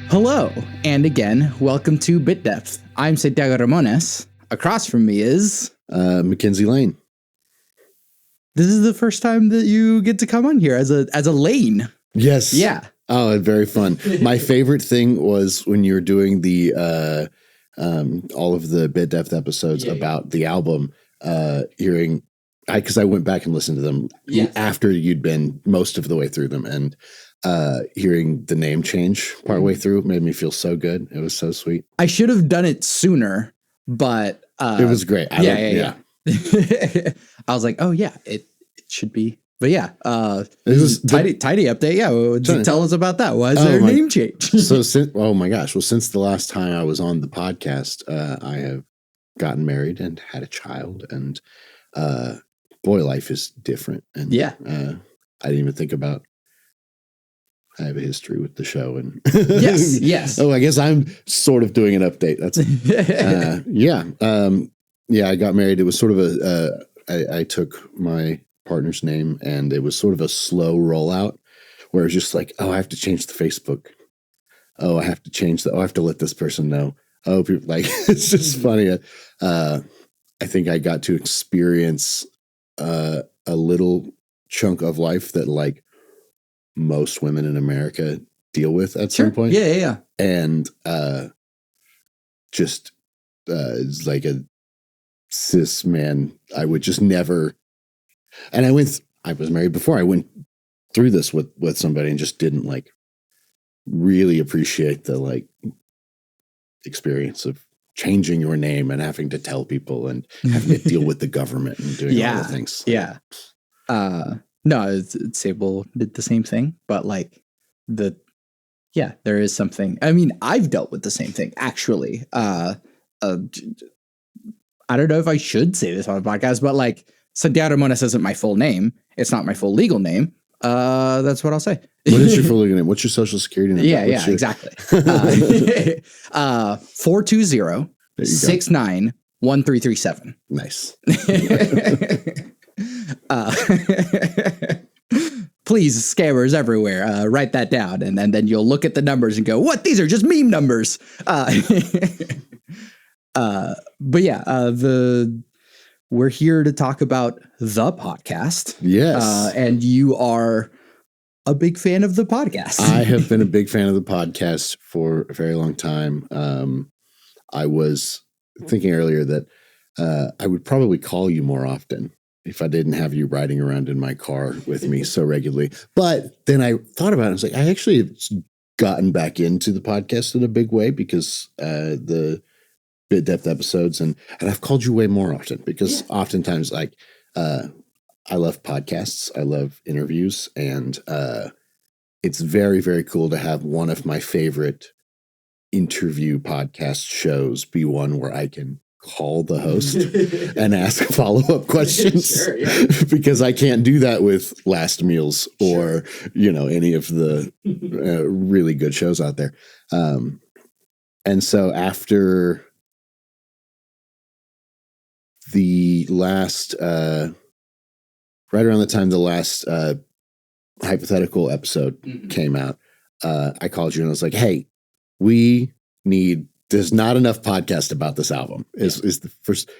Hello, and again, welcome to Bit Depth. I'm Santiago Ramones. Across from me is Mackenzie Laehn. This is the first time that you get to come on here as a Laehn. Yes. Yeah. Oh, very fun. My favorite thing was when you were doing the all of the Bit Depth episodes about the album. Hearing, because I went back and listened to them after you'd been most of the way through them, and hearing the name change partway through made me feel so good. It was so sweet. I should have done it sooner, but it was great. Yeah. I was like, oh yeah, it should be. But yeah, it was tidy update. Yeah, tell us about that. Why is there a name change? Oh my gosh! Well, since the last time I was on the podcast, I have gotten married and had a child, and boy, life is different. And I didn't even think about. I have a history with the show, and yes. Oh, I guess I'm sort of doing an update. That's I got married. It was sort of I took my partner's name, and it was sort of a slow rollout where it was just like, oh, I have to change the Facebook. Oh, I have to change I have to let this person know. Oh, like it's just funny. I think I got to experience a little chunk of life that like most women in America deal with at some point. Yeah. And just it's like a cis man. I would just never. And I was married before. I went through this with somebody and just didn't like really appreciate the like experience of changing your name and having to tell people and having to deal with the government and doing all the things. Yeah. No, Sable did the same thing, but like there is something. I mean, I've dealt with the same thing actually. I don't know if I should say this on a podcast, but like Santiago Ramones isn't my full name. It's not my full legal name. That's what I'll say. What is your full legal name? What's your social security number? Exactly. 420-69-1337. Nice. Please, scammers everywhere, write that down, and then you'll look at the numbers and go, "What? These are just meme numbers." But yeah, we're here to talk about the podcast. Yes, and you are a big fan of the podcast. I have been a big fan of the podcast for a very long time. I was thinking earlier that I would probably call you more often if I didn't have you riding around in my car with me so regularly. But then I thought about it. I was like, I actually have gotten back into the podcast in a big way because the Bit Depth episodes, and I've called you way more often because oftentimes like I love podcasts. I love interviews, and it's very, very cool to have one of my favorite interview podcast shows be one where I can call the host and ask follow-up questions because I can't do that with Last Meals or, any of the really good shows out there. And so after the last, right around the time the last hypothetical episode came out, I called you and I was like, hey, there's not enough podcast about this album is the first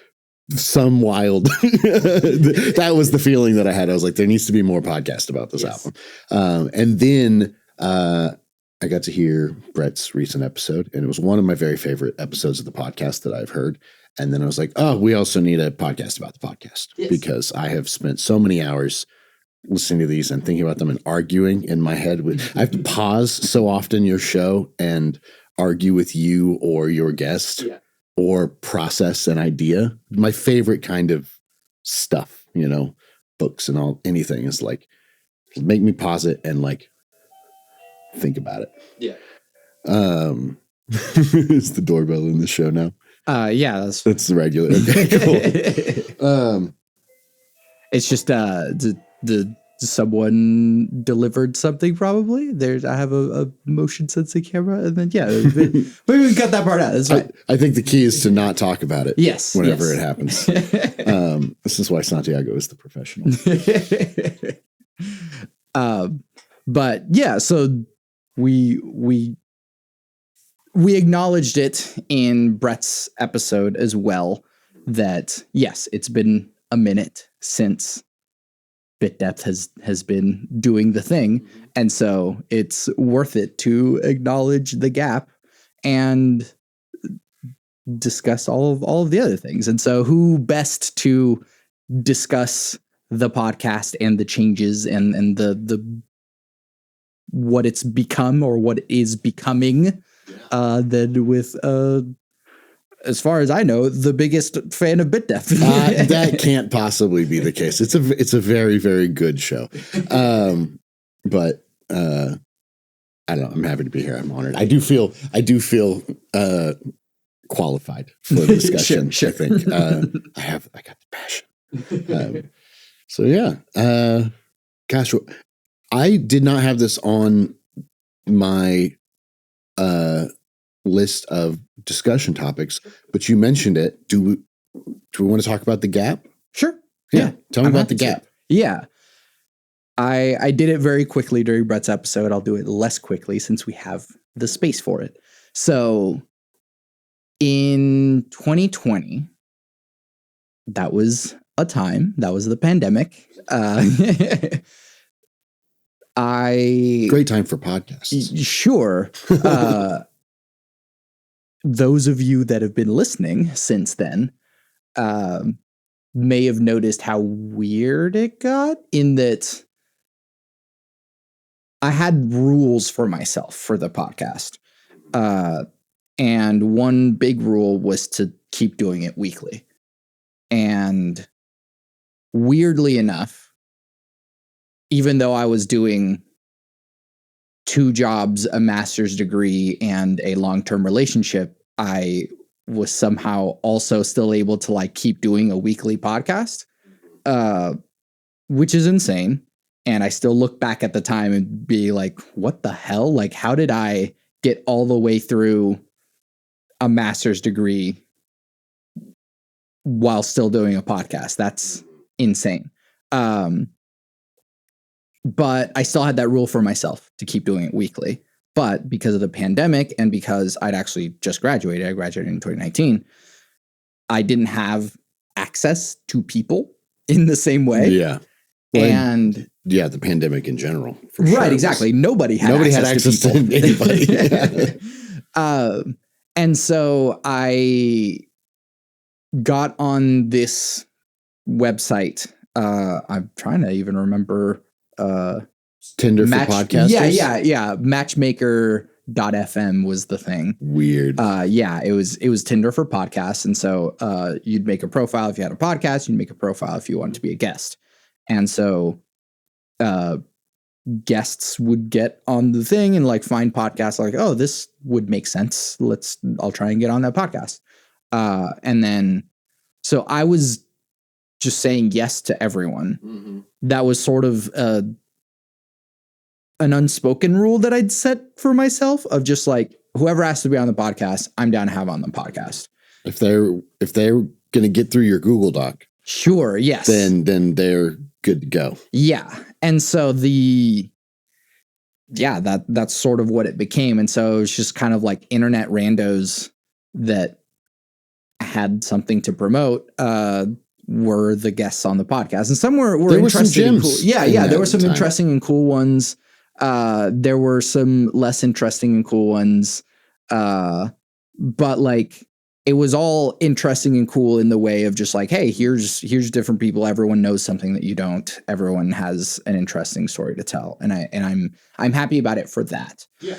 some wild. That was the feeling that I had. I was like, there needs to be more podcast about this album. And then I got to hear Brett's recent episode, and it was one of my very favorite episodes of the podcast that I've heard. And then I was like, oh, we also need a podcast about the podcast because I have spent so many hours listening to these and thinking about them and arguing in my head I have to pause so often your show and argue with you or your guest or process an idea. My favorite kind of stuff, books and anything is like, make me pause it and like think about it. Yeah. Is the doorbell in the show now? That's the regular. Okay, cool. It's just the someone delivered something probably. I have a motion sensing camera, and then maybe we cut that part out. That's fine. I think the key is to not talk about it. Yes, whenever it happens. This is why Santiago is the professional. But yeah, so we we acknowledged it in Brett's episode as well, that yes, it's been a minute since Bit Depth has been doing the thing. And so it's worth it to acknowledge the gap and discuss all of the other things. And so who best to discuss the podcast and the changes and the what it's become or what is becoming than with as far as I know, the biggest fan of Bit Depth. That can't possibly be the case. It's a very, very good show. But I don't know. I'm happy to be here. I'm honored. I do feel qualified for the discussion. Sure. I think I got the passion. So yeah, gosh, I did not have this on my list of discussion topics, but you mentioned it. Do we want to talk about the gap? Sure. Yeah. Tell me about the gap. Yeah. I did it very quickly during Brett's episode. I'll do it less quickly since we have the space for it. So in 2020, that was a time. That was the pandemic. Great time for podcasts. Sure. Those of you that have been listening since then may have noticed how weird it got in that I had rules for myself for the podcast. And one big rule was to keep doing it weekly. And weirdly enough, even though I was doing 2 jobs, a master's degree, and a long-term relationship, I was somehow also still able to like keep doing a weekly podcast, which is insane. And I still look back at the time and be like, what the hell? Like, how did I get all the way through a master's degree while still doing a podcast? That's insane. But I still had that rule for myself to keep doing it weekly. But because of the pandemic and because I'd actually just graduated, I graduated in 2019, I didn't have access to people in the same way. Yeah. Well, and yeah, the pandemic in general. Right, sure. Exactly. Nobody had access to anybody. And so I got on this website. I'm trying to even remember. Tinder for podcasters? Yeah. Matchmaker.fm was the thing. Weird. Yeah, it was Tinder for podcasts. And so you'd make a profile if you had a podcast, you'd make a profile if you wanted to be a guest. And so guests would get on the thing and like find podcasts like, oh, this would make sense. I'll try and get on that podcast. And then, so I was just saying yes to everyone. Mm-hmm. That was sort of an unspoken rule that I'd set for myself of just like, whoever asks to be on the podcast, I'm down to have on the podcast. If they're going to get through your Google Doc. Sure. Yes. Then they're good to go. Yeah. And so that's sort of what it became. And so it was just kind of like internet randos that had something to promote, were the guests on the podcast. And some were interesting and cool. Yeah. There were some interesting and cool ones. There were some less interesting and cool ones. But like, it was all interesting and cool in the way of just like, hey, here's different people. Everyone knows something that you don't. Everyone has an interesting story to tell. And I'm happy about it for that. Yeah.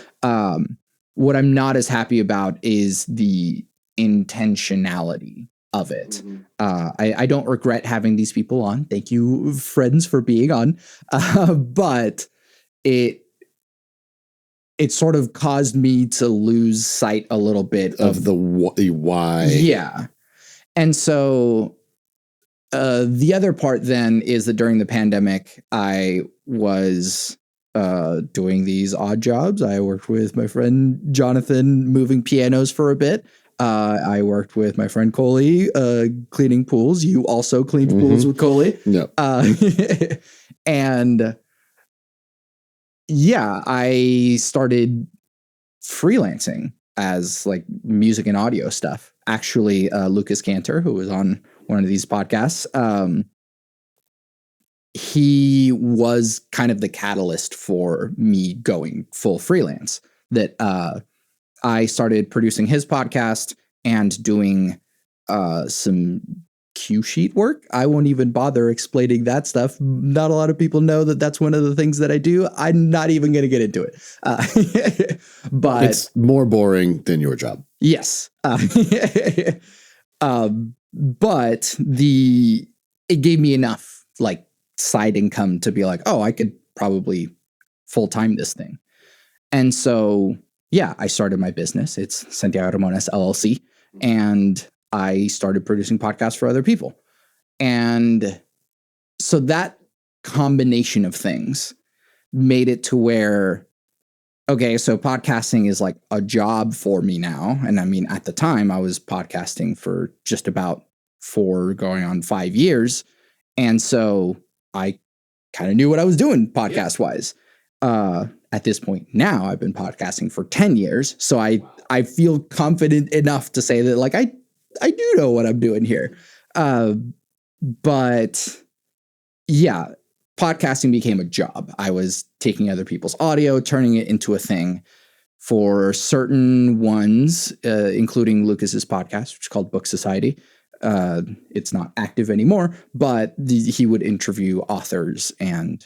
What I'm not as happy about is the intentionality of it. Mm-hmm. I don't regret having these people on. Thank you, friends, for being on. But it sort of caused me to lose sight a little bit of the why. Yeah. And so the other part then is that during the pandemic, I was doing these odd jobs. I worked with my friend Jonathan moving pianos for a bit. I worked with my friend Coley cleaning pools. You also cleaned pools with Coley. Yep. And yeah, I started freelancing as like music and audio stuff. Actually, Lucas Cantor, who was on one of these podcasts, he was kind of the catalyst for me going full freelance. That I started producing his podcast and doing some cue sheet work. I won't even bother explaining that stuff. Not a lot of people know that that's one of the things that I do. I'm not even going to get into it. But it's more boring than your job. Yes. But it gave me enough like side income to be like, oh, I could probably full-time this thing. And so, yeah, I started my business. It's Santiago Ramones LLC. And I started producing podcasts for other people. And so that combination of things made it to where, okay, so podcasting is like a job for me now. And I mean, at the time I was podcasting for just about 4 going on 5 years. And so I kind of knew what I was doing podcast wise. At this point now I've been podcasting for 10 years. So I feel confident enough to say that like, I do know what I'm doing here. But yeah, podcasting became a job. I was taking other people's audio, turning it into a thing for certain ones, including Lucas's podcast, which is called Book Society. It's not active anymore, but he would interview authors and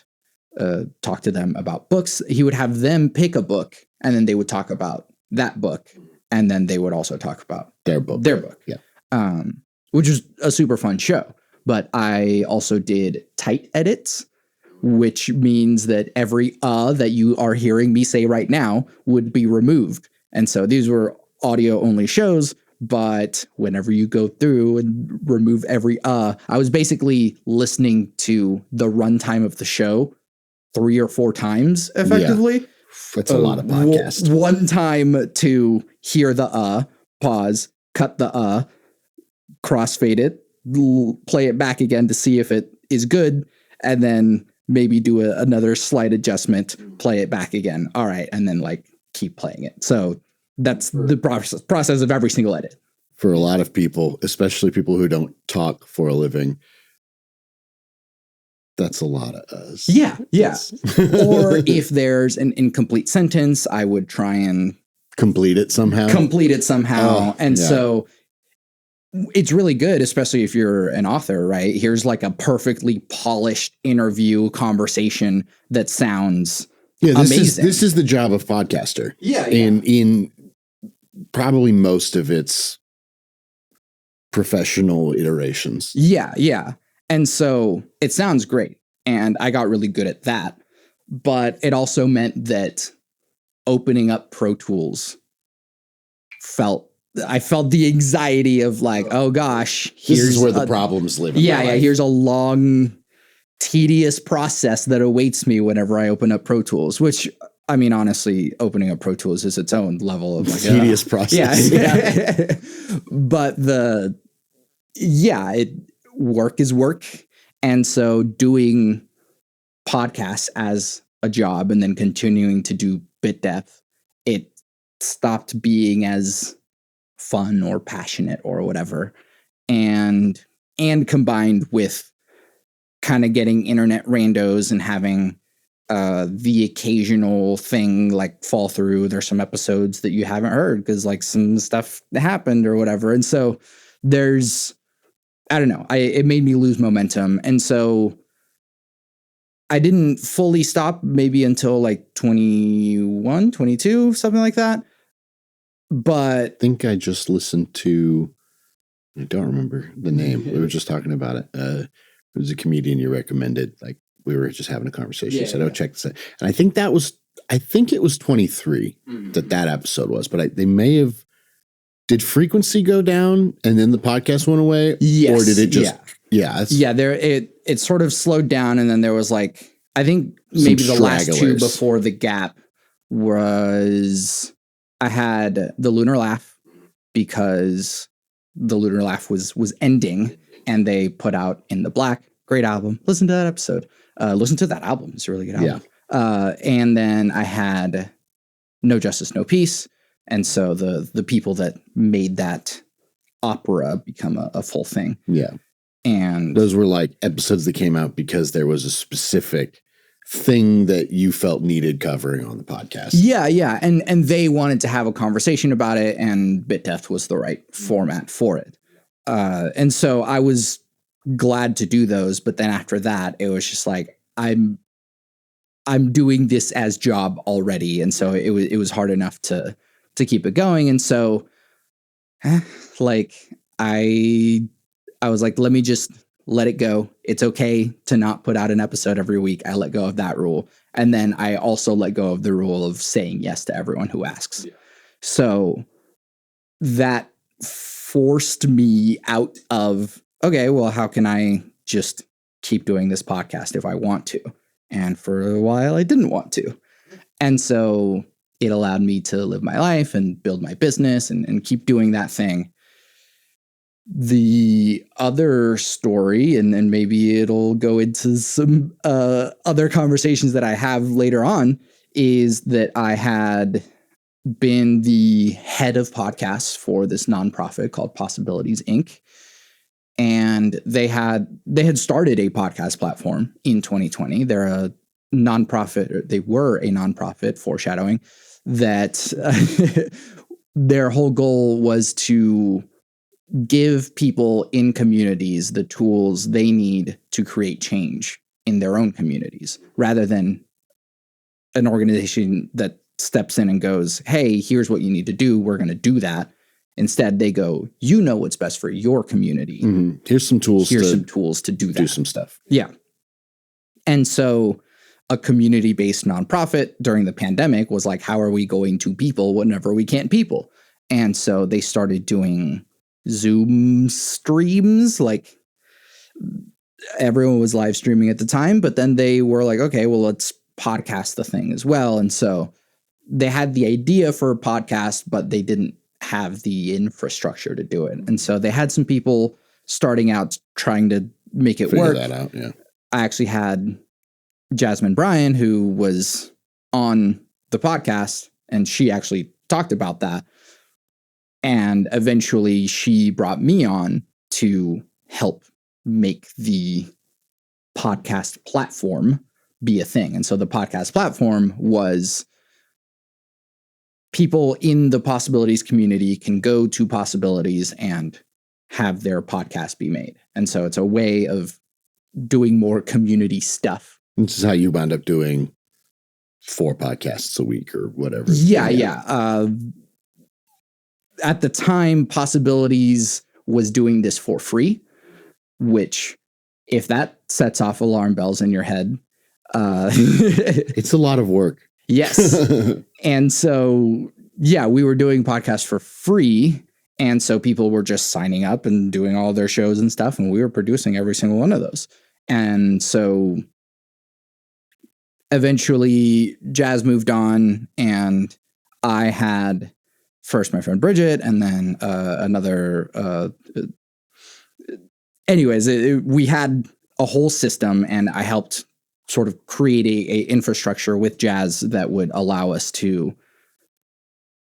talk to them about books. He would have them pick a book, and then they would talk about that book, and then they would also talk about their book. Yeah. Which is a super fun show. But I also did tight edits, which means that every that you are hearing me say right now would be removed. And so these were audio only shows, but whenever you go through and remove every I was basically listening to the runtime of the show 3 or 4 times effectively. Yeah. That's a lot of podcasts. One time to hear the pause, cut the crossfade it, play it back again to see if it is good, and then maybe do another slight adjustment, play it back again. All right. And then like keep playing it. So that's the process of every single edit. For a lot of people, especially people who don't talk for a living, that's a lot of us. Yeah. Yeah. Or if there's an incomplete sentence, I would try and complete it somehow. So it's really good, especially if you're an author, right? Here's like a perfectly polished interview conversation that sounds amazing. This is the job of podcaster. Yeah. In probably most of its professional iterations. Yeah. Yeah. And so it sounds great. And I got really good at that. But it also meant that opening up Pro Tools I felt the anxiety of like, oh gosh, this is where the problems live. Yeah, here's a long, tedious process that awaits me whenever I open up Pro Tools, which, I mean, honestly, opening up Pro Tools is its own level of like tedious process. Yeah. But work is work. And so doing podcasts as a job and then continuing to do bit depth, it stopped being as fun or passionate or whatever. And combined with kind of getting internet randos and having the occasional thing like fall through. There's some episodes that you haven't heard because like some stuff happened or whatever. And so I don't know, it made me lose momentum. And so I didn't fully stop maybe until like 21, 22, something like that. But I think I just listened to, I don't remember the name. We were just talking about it. It was a comedian you recommended. Like we were just having a conversation. You said, oh, check this out. And I think it was 23 that episode was, but they may have, did frequency go down and then the podcast went away? Yes. Or did it just, it sort of slowed down. And then there was like, I think maybe the last 2 before the gap was, I had the Lunar Laugh because the Lunar Laugh was ending and they put out In the Black. Great album. Listen to that episode. Listen to that album. It's a really good album. And then I had No Justice, No Peace And so the people that made that opera become a full thing. Yeah. And those were like episodes that came out because there was a specific thing that you felt needed covering on the podcast. Yeah, yeah. And they wanted to have a conversation about it, and Bit Death was the right format for it. And so I was glad to do those, but then after that, it was just like I'm doing this as job already, and so it was hard enough to keep it going. And so like I was like, let me just let it go. It's okay to not put out an episode every week. I let go of that rule. And then I also let go of the rule of saying yes to everyone who asks. Yeah. So that forced me out of, okay, well, how can I just keep doing this podcast if I want to? And for a while, I didn't want to. And so it allowed me to live my life and build my business and keep doing that thing. The other story, and maybe it'll go into some other conversations that I have later on, is that I had been the head of podcasts for this nonprofit called Possibilities Inc. And they had started a podcast platform in 2020. They're a nonprofit, or they were a nonprofit, foreshadowing, that their whole goal was to give people in communities the tools they need to create change in their own communities, rather than an organization that steps in and goes, hey, here's what you need to do. We're going to do that. Instead, they go, you know what's best for your community. Mm-hmm. Here's some tools to do that. Do some stuff. Yeah. And so a community-based nonprofit during the pandemic was like, how are we going to people whenever we can't people? And so they started doing Zoom streams. Like, everyone was live streaming at the time, but then they were like, okay, well, let's podcast the thing as well. And so they had the idea for a podcast, but they didn't have the infrastructure to do it. And so they had some people starting out trying to make it work. Figure that out, yeah. I actually had Jasmine Bryan, who was on the podcast, and she actually talked about that. And eventually she brought me on to help make the podcast platform be a thing. And so the podcast platform was people in the Possibilities community can go to Possibilities and have their podcast be made. And so it's a way of doing more community stuff. This is how you wound up doing 4 podcasts a week or whatever. Yeah. At the time, Possibilities was doing this for free, which, if that sets off alarm bells in your head, it's a lot of work. Yes. And so, yeah, we were doing podcasts for free. And so people were just signing up and doing all their shows and stuff. And we were producing every single one of those. And so eventually Jazz moved on, and I had first my friend Bridget, and then another. We had a whole system, and I helped sort of create a infrastructure with Jazz that would allow us to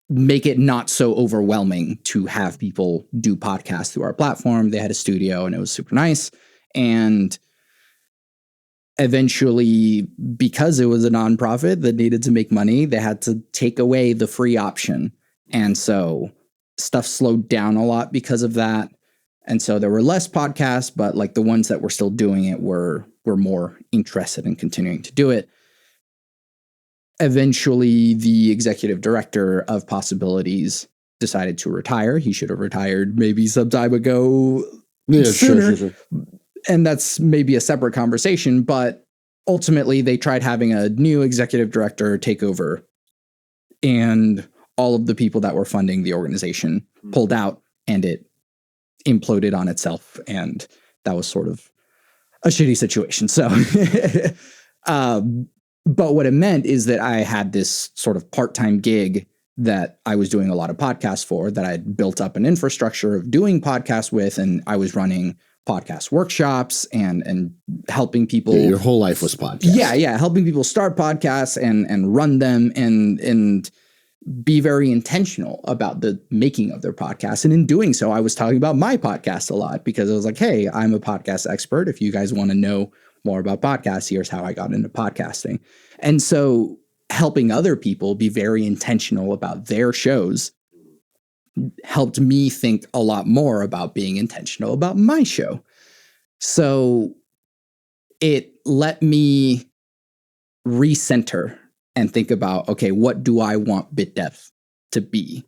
make it not so overwhelming to have people do podcasts through our platform. They had a studio, and it was super nice. And eventually, because it was a nonprofit that needed to make money, they had to take away the free option. And so stuff slowed down a lot because of that. And so there were less podcasts, but like the ones that were still doing it were more interested in continuing to do it. Eventually, the executive director of Possibilities decided to retire. He should have retired maybe some time ago. Yeah, sooner. Sure. And that's maybe a separate conversation, but ultimately they tried having a new executive director take over, and all of the people that were funding the organization pulled out, and it imploded on itself. And that was sort of a shitty situation. So, but what it meant is that I had this sort of part-time gig that I was doing a lot of podcasts for, that I'd built up an infrastructure of doing podcasts with, and I was running podcast workshops and helping people. Yeah, your whole life was podcasts. Yeah. Helping people start podcasts and run them. And be very intentional about the making of their podcast. And in doing so, I was talking about my podcast a lot because I was like, hey, I'm a podcast expert. If you guys want to know more about podcasts, here's how I got into podcasting. And so helping other people be very intentional about their shows helped me think a lot more about being intentional about my show. So it let me recenter and think about, okay, what do I want bit depth to be?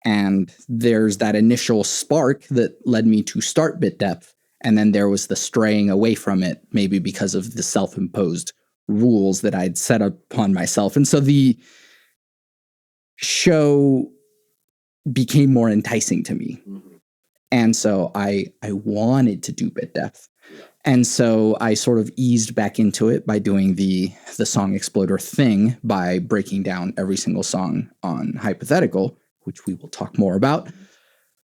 And there's that initial spark that led me to start bit depth. And then there was the straying away from it, maybe because of the self-imposed rules that I'd set upon myself. And so the show became more enticing to me. And so I wanted to do bit depth. And so I sort of eased back into it by doing the Song Exploder thing, by breaking down every single song on Hypothetical, which we will talk more about.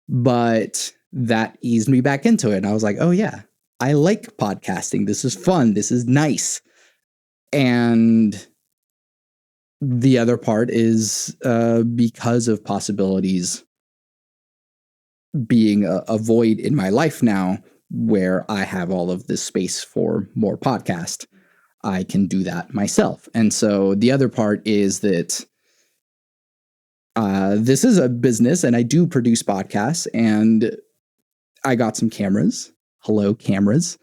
But that eased me back into it. And I was like, oh yeah, I like podcasting. This is fun. This is nice. And the other part is because of possibilities being a void in my life now, where I have all of this space for more podcast, I can do that myself. And so the other part is that this is a business and I do produce podcasts, and I got some cameras. Hello, cameras.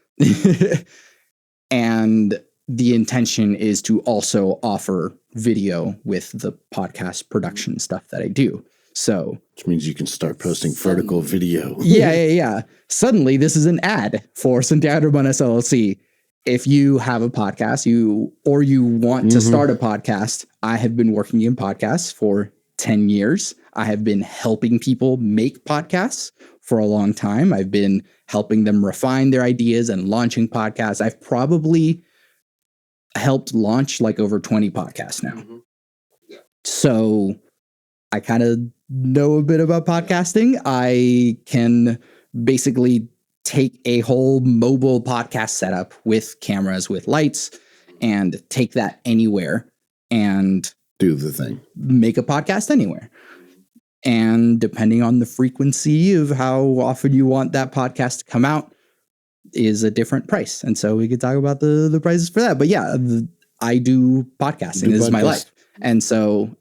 And the intention is to also offer video with the podcast production stuff that I do. So, which means you can start posting vertical video. Yeah. Suddenly, this is an ad for Santiago Ramones LLC. If you have a podcast, you want to start a podcast, I have been working in podcasts for 10 years. I have been helping people make podcasts for a long time. I've been helping them refine their ideas and launching podcasts. I've probably helped launch like over 20 podcasts now. So I kind of know a bit about podcasting. I can basically take a whole mobile podcast setup with cameras, with lights, and take that anywhere and do the thing, make a podcast anywhere. And depending on the frequency of how often you want that podcast to come out is a different price. And so we could talk about the prices for that. But yeah, I do podcasting. This is my life. And so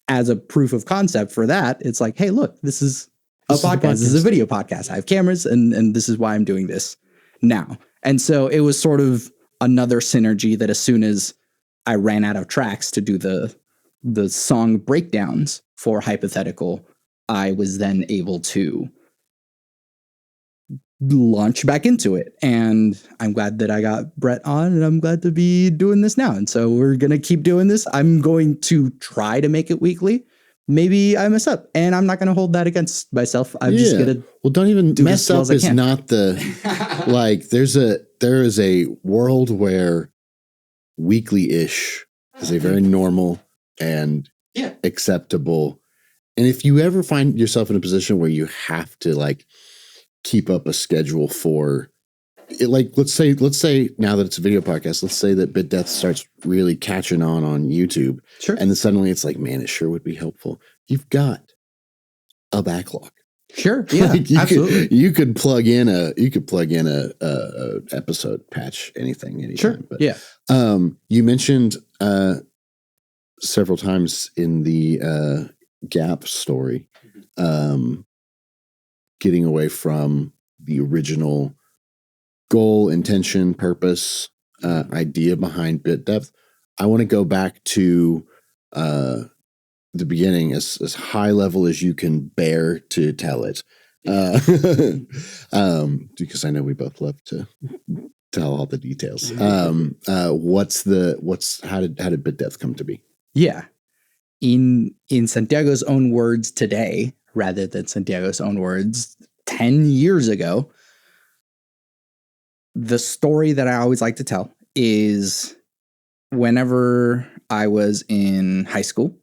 as a proof of concept for that, it's like, hey, look, this is a podcast. This is a video podcast. I have cameras, and this is why I'm doing this now. And so it was sort of another synergy that as soon as I ran out of tracks to do the song breakdowns for Hypothetical, I was then able to launch back into it. And I'm glad that I got Brett on, and I'm glad to be doing this now. And so we're going to keep doing this. I'm going to try to make it weekly. Maybe I mess up, and I'm not going to hold that against myself. I'm just going to. Well, don't even mess up is not the, like, there is a world where weekly-ish is a very normal and acceptable. And if you ever find yourself in a position where you have to like keep up a schedule for it, like let's say now that it's a video podcast, let's say that Bit Death starts really catching on YouTube. Sure. And then suddenly it's like, man, it sure would be helpful. You've got a backlog. Sure. Yeah, like absolutely. You could plug in a episode patch, anytime. Sure. But, yeah. You mentioned several times in the Gap story, getting away from the original goal, intention, purpose, idea behind Bit Depth. I want to go back to the beginning, as high level as you can bear to tell it, because I know we both love to tell all the details. How did Bit Depth come to be? Yeah. In Santiago's own words today, rather than Santiago's own words 10 years ago, the story that I always like to tell is whenever I was in high school,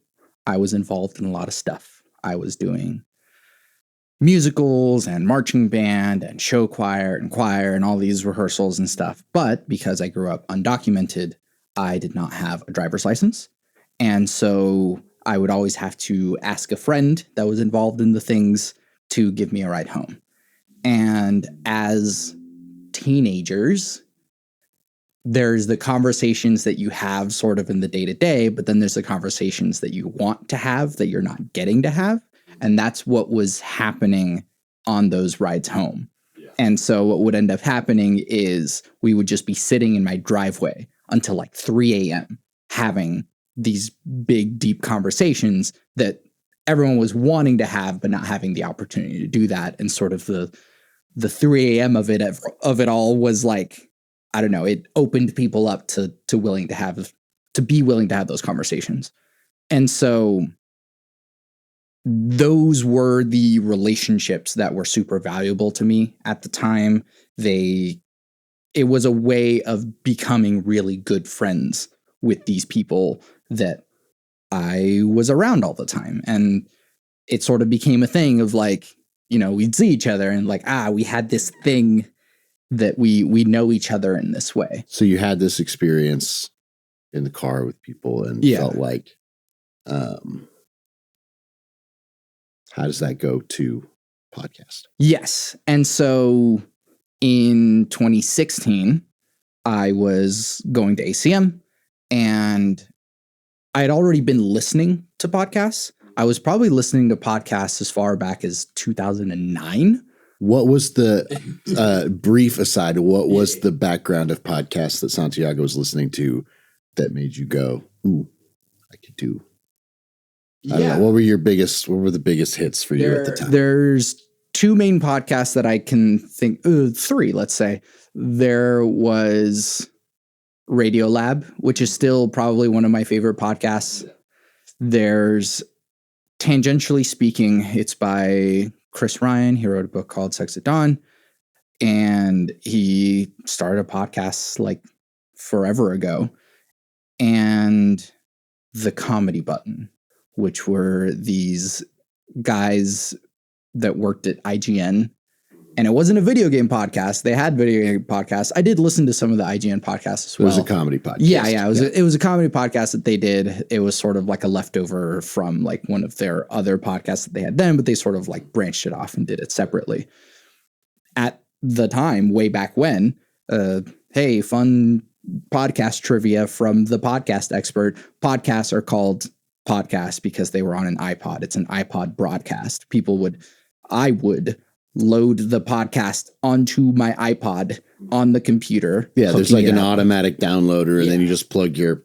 I was involved in a lot of stuff. I was doing musicals and marching band and show choir and all these rehearsals and stuff. But because I grew up undocumented, I did not have a driver's license. And so I would always have to ask a friend that was involved in the things to give me a ride home. And as teenagers, there's the conversations that you have sort of in the day-to-day, but then there's the conversations that you want to have that you're not getting to have. And that's what was happening on those rides home. Yeah. And so what would end up happening is we would just be sitting in my driveway until like 3 a.m. having these big, deep conversations that everyone was wanting to have, but not having the opportunity to do that. And sort of the 3 a.m. of it all was like, I don't know, it opened people up to be willing to have those conversations. And so those were the relationships that were super valuable to me at the time. It was a way of becoming really good friends with these people that I was around all the time. And it sort of became a thing of like, you know, we'd see each other and like, we had this thing that we know each other in this way. So you had this experience in the car with people and felt like, how does that go to podcast? Yes. And so in 2016, I was going to ACM and I had already been listening to podcasts. I was probably listening to podcasts as far back as 2009. What was the brief aside? What was the background of podcasts that Santiago was listening to that made you go, "Ooh, I could do"? I don't know. What were the biggest hits for you at the time? There's two main podcasts that I can think. Three, let's say. There was Radio Lab, which is still probably one of my favorite podcasts. There's Tangentially Speaking. It's by Chris Ryan. He wrote a book called Sex at Dawn, and he started a podcast like forever ago. And The Comedy Button, which were these guys that worked at IGN. And it wasn't a video game podcast. They had video game podcasts. I did listen to some of the IGN podcasts as well. It was a comedy podcast. Yeah. It was a comedy podcast that they did. It was sort of like a leftover from like one of their other podcasts that they had then, but they sort of like branched it off and did it separately. At the time, way back when, hey, fun podcast trivia from the podcast expert. Podcasts are called podcasts because they were on an iPod. It's an iPod broadcast. I would load the podcast onto my iPod on the computer. Yeah, there's like an automatic downloader, and then you just plug your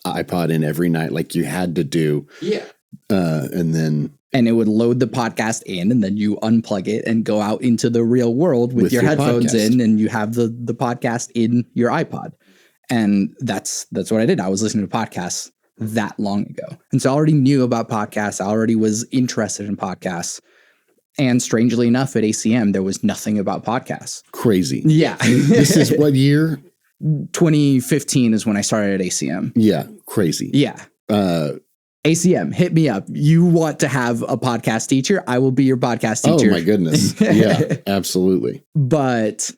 iPod in every night like you had to do. Yeah. And it would load the podcast in, and then you unplug it and go out into the real world with your headphones podcast in, and you have the podcast in your iPod. And that's what I did. I was listening to podcasts that long ago. And so I already knew about podcasts. I already was interested in podcasts. And strangely enough, at ACM, there was nothing about podcasts. Crazy. Yeah. This is what year? 2015 is when I started at ACM. Yeah. Crazy. Yeah. ACM, hit me up. You want to have a podcast teacher? I will be your podcast teacher. Oh, my goodness. Yeah, absolutely. But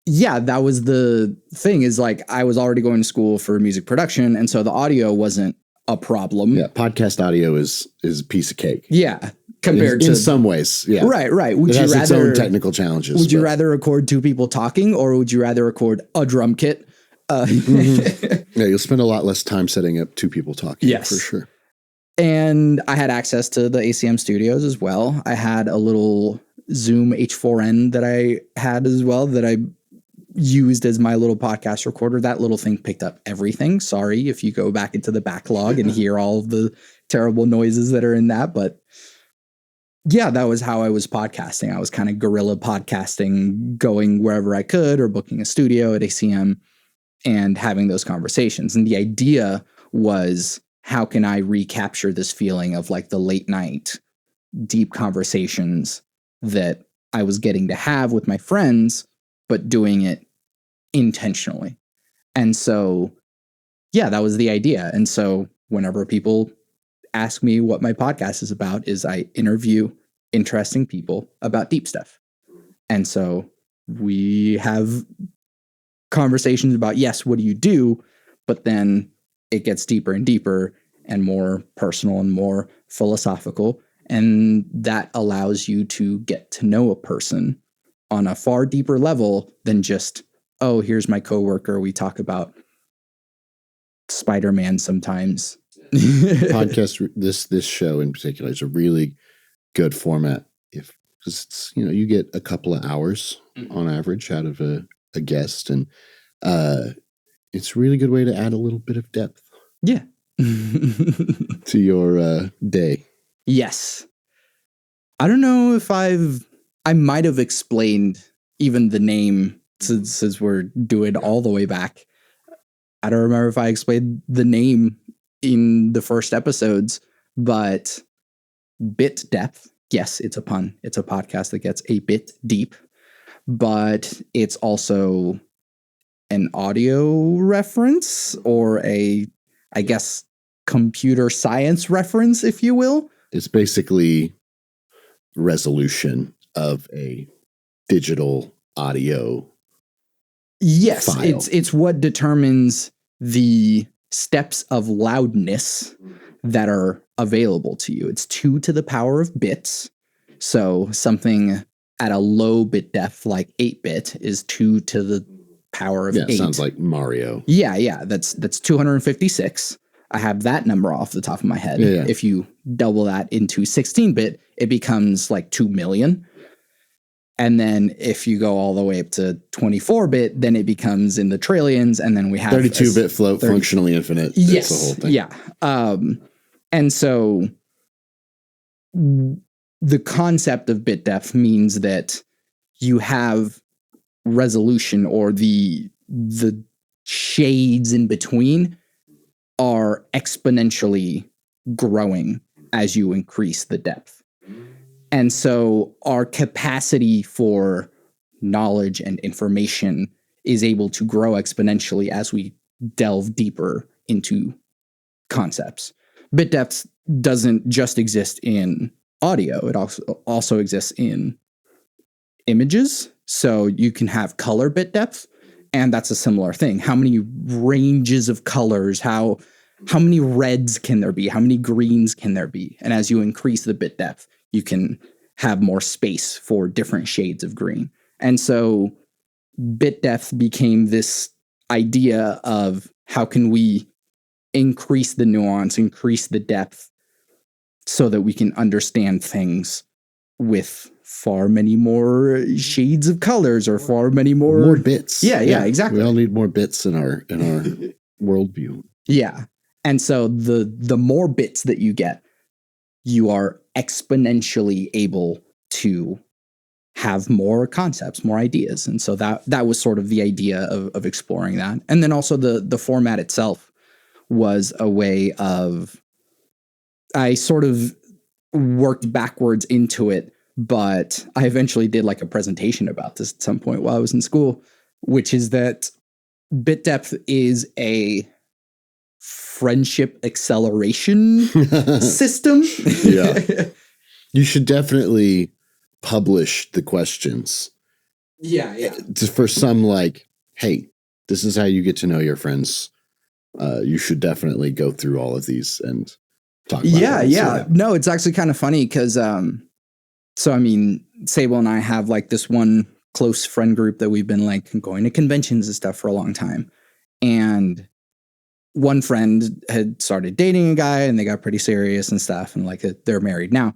yeah, that was the thing is like I was already going to school for music production. And so the audio wasn't a problem. Yeah. Podcast audio is a piece of cake. Yeah. Compared to in some ways, yeah, right. It has its own technical challenges. Would you rather record two people talking, or would you rather record a drum kit? Yeah, you'll spend a lot less time setting up two people talking. Yes, for sure. And I had access to the ACM studios as well. I had a little Zoom H4n that I had as well that I used as my little podcast recorder. That little thing picked up everything. Sorry if you go back into the backlog and hear all of the terrible noises that are in that, but yeah, that was how I was podcasting. I was kind of guerrilla podcasting, going wherever I could or booking a studio at ACM and having those conversations. And the idea was, how can I recapture this feeling of like the late night deep conversations that I was getting to have with my friends, but doing it intentionally. And so, yeah, that was the idea. And so whenever people ask me what my podcast is about, is I interview interesting people about deep stuff. And so we have conversations about, yes, what do you do? But then it gets deeper and deeper. and more personal and more philosophical. And that allows you to get to know a person on a far deeper level than just, oh, here's my coworker. We talk about Spider-Man sometimes. Podcast, this show in particular is a really good format because it's, you get a couple of hours on average out of a guest, and it's a really good way to add a little bit of depth. Yeah. To your day. Yes. I don't know if I might have explained even the name since we're doing all the way back. I don't remember if I explained the name in the first episodes, but bit depth. Yes, it's a pun. It's a podcast that gets a bit deep, but it's also an audio reference or I guess, computer science reference, if you will. It's basically resolution of a digital audio. Yes, file. It's what determines the steps of loudness that are available to you. It's 2 to the power of bits. So something at a low bit depth like 8-bit is 2 to the power of 8. Sounds like Mario. Yeah, that's 256. I have that number off the top of my head. Yeah. If you double that into 16-bit, it becomes like 2 million. And then if you go all the way up to 24-bit, then it becomes in the trillions. And then we have 32-bit float, functionally infinite. Yes. That's the whole thing. Yeah. And so the concept of bit depth means that you have resolution, or the shades in between are exponentially growing as you increase the depth. And so our capacity for knowledge and information is able to grow exponentially as we delve deeper into concepts. Bit depth doesn't just exist in audio. It also exists in images. So you can have color bit depth, and that's a similar thing. How many ranges of colors, how many reds can there be? How many greens can there be? And as you increase the bit depth, you can have more space for different shades of green. And so bit depth became this idea of how can we increase the nuance, increase the depth, so that we can understand things with far many more shades of colors, or far many more bits. Yeah, exactly. We all need more bits in our worldview. Yeah. And so the more bits that you get, you are exponentially able to have more concepts, more ideas. And so that was sort of the idea of exploring that. And then also the format itself was a way of, I sort of worked backwards into it, but I eventually did like a presentation about this at some point while I was in school, which is that bit depth is a friendship acceleration system. Yeah. You should definitely publish the questions. Yeah. Just for some, like, hey, this is how you get to know your friends. You should definitely go through all of these and talk about it. Yeah. No, it's actually kind of funny because, so I mean, Sable and I have like this one close friend group that we've been like going to conventions and stuff for a long time. And one friend had started dating a guy, and they got pretty serious and stuff, and like they're married now.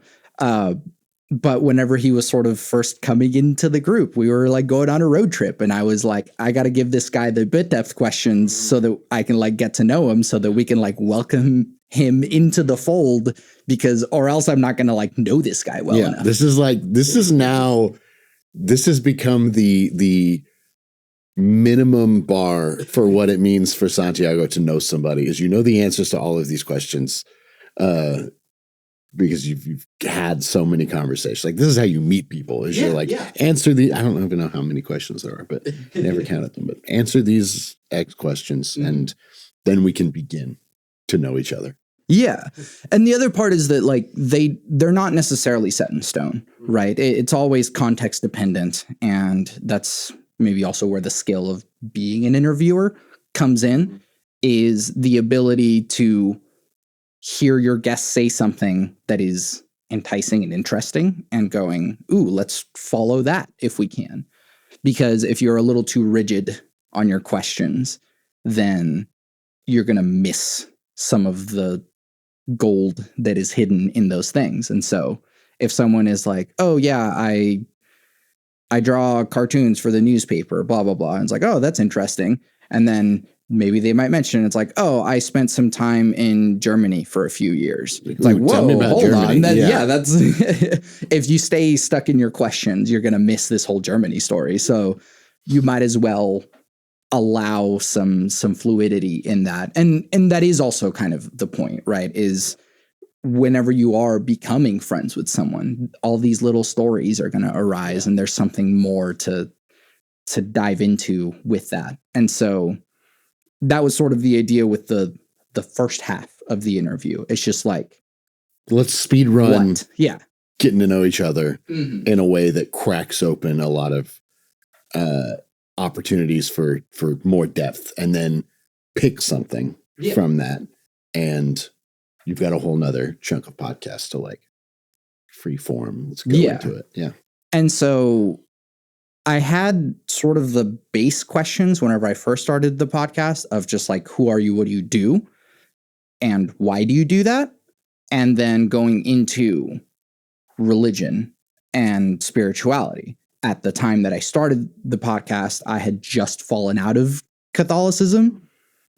But whenever he was sort of first coming into the group, we were like going on a road trip, and I was like, I got to give this guy the bit depth questions so that I can like get to know him, so that we can like welcome him into the fold, because or else I'm not going to like know this guy well enough. This has become the minimum bar for what it means for Santiago to know somebody, is the answers to all of these questions, because you've had so many conversations. Like, this is how you meet people, is you're like, answer the, I don't even know how many questions there are, but never counted them, but answer these X questions, and then we can begin to know each other. Yeah. And the other part is that like they're not necessarily set in stone, right? It's always context dependent. And that's maybe also where the skill of being an interviewer comes in, is the ability to hear your guests say something that is enticing and interesting and going, ooh, let's follow that if we can. Because if you're a little too rigid on your questions, then you're going to miss some of the gold that is hidden in those things. And so if someone is like, oh yeah, I draw cartoons for the newspaper, blah, blah, blah. And it's like, oh, that's interesting. And then maybe they might mention, it's like, oh, I spent some time in Germany for a few years. It's like, whoa, hold Germany. On. Then, yeah, that's if you stay stuck in your questions, you're going to miss this whole Germany story. So you might as well allow some fluidity in that. And that is also kind of the point, right? Is whenever you are becoming friends with someone, all these little stories are going to arise, and there's something more to dive into with that. And so that was sort of the idea with the first half of the interview. It's just like, let's speed run. What? Yeah. Getting to know each other in a way that cracks open a lot of opportunities for more depth, and then pick something from that. And you've got a whole nother chunk of podcast to like free form. Let's go into it. Yeah. And so I had sort of the base questions whenever I first started the podcast of just like, who are you? What do you do? And why do you do that? And then going into religion and spirituality. At the time that I started the podcast, I had just fallen out of Catholicism.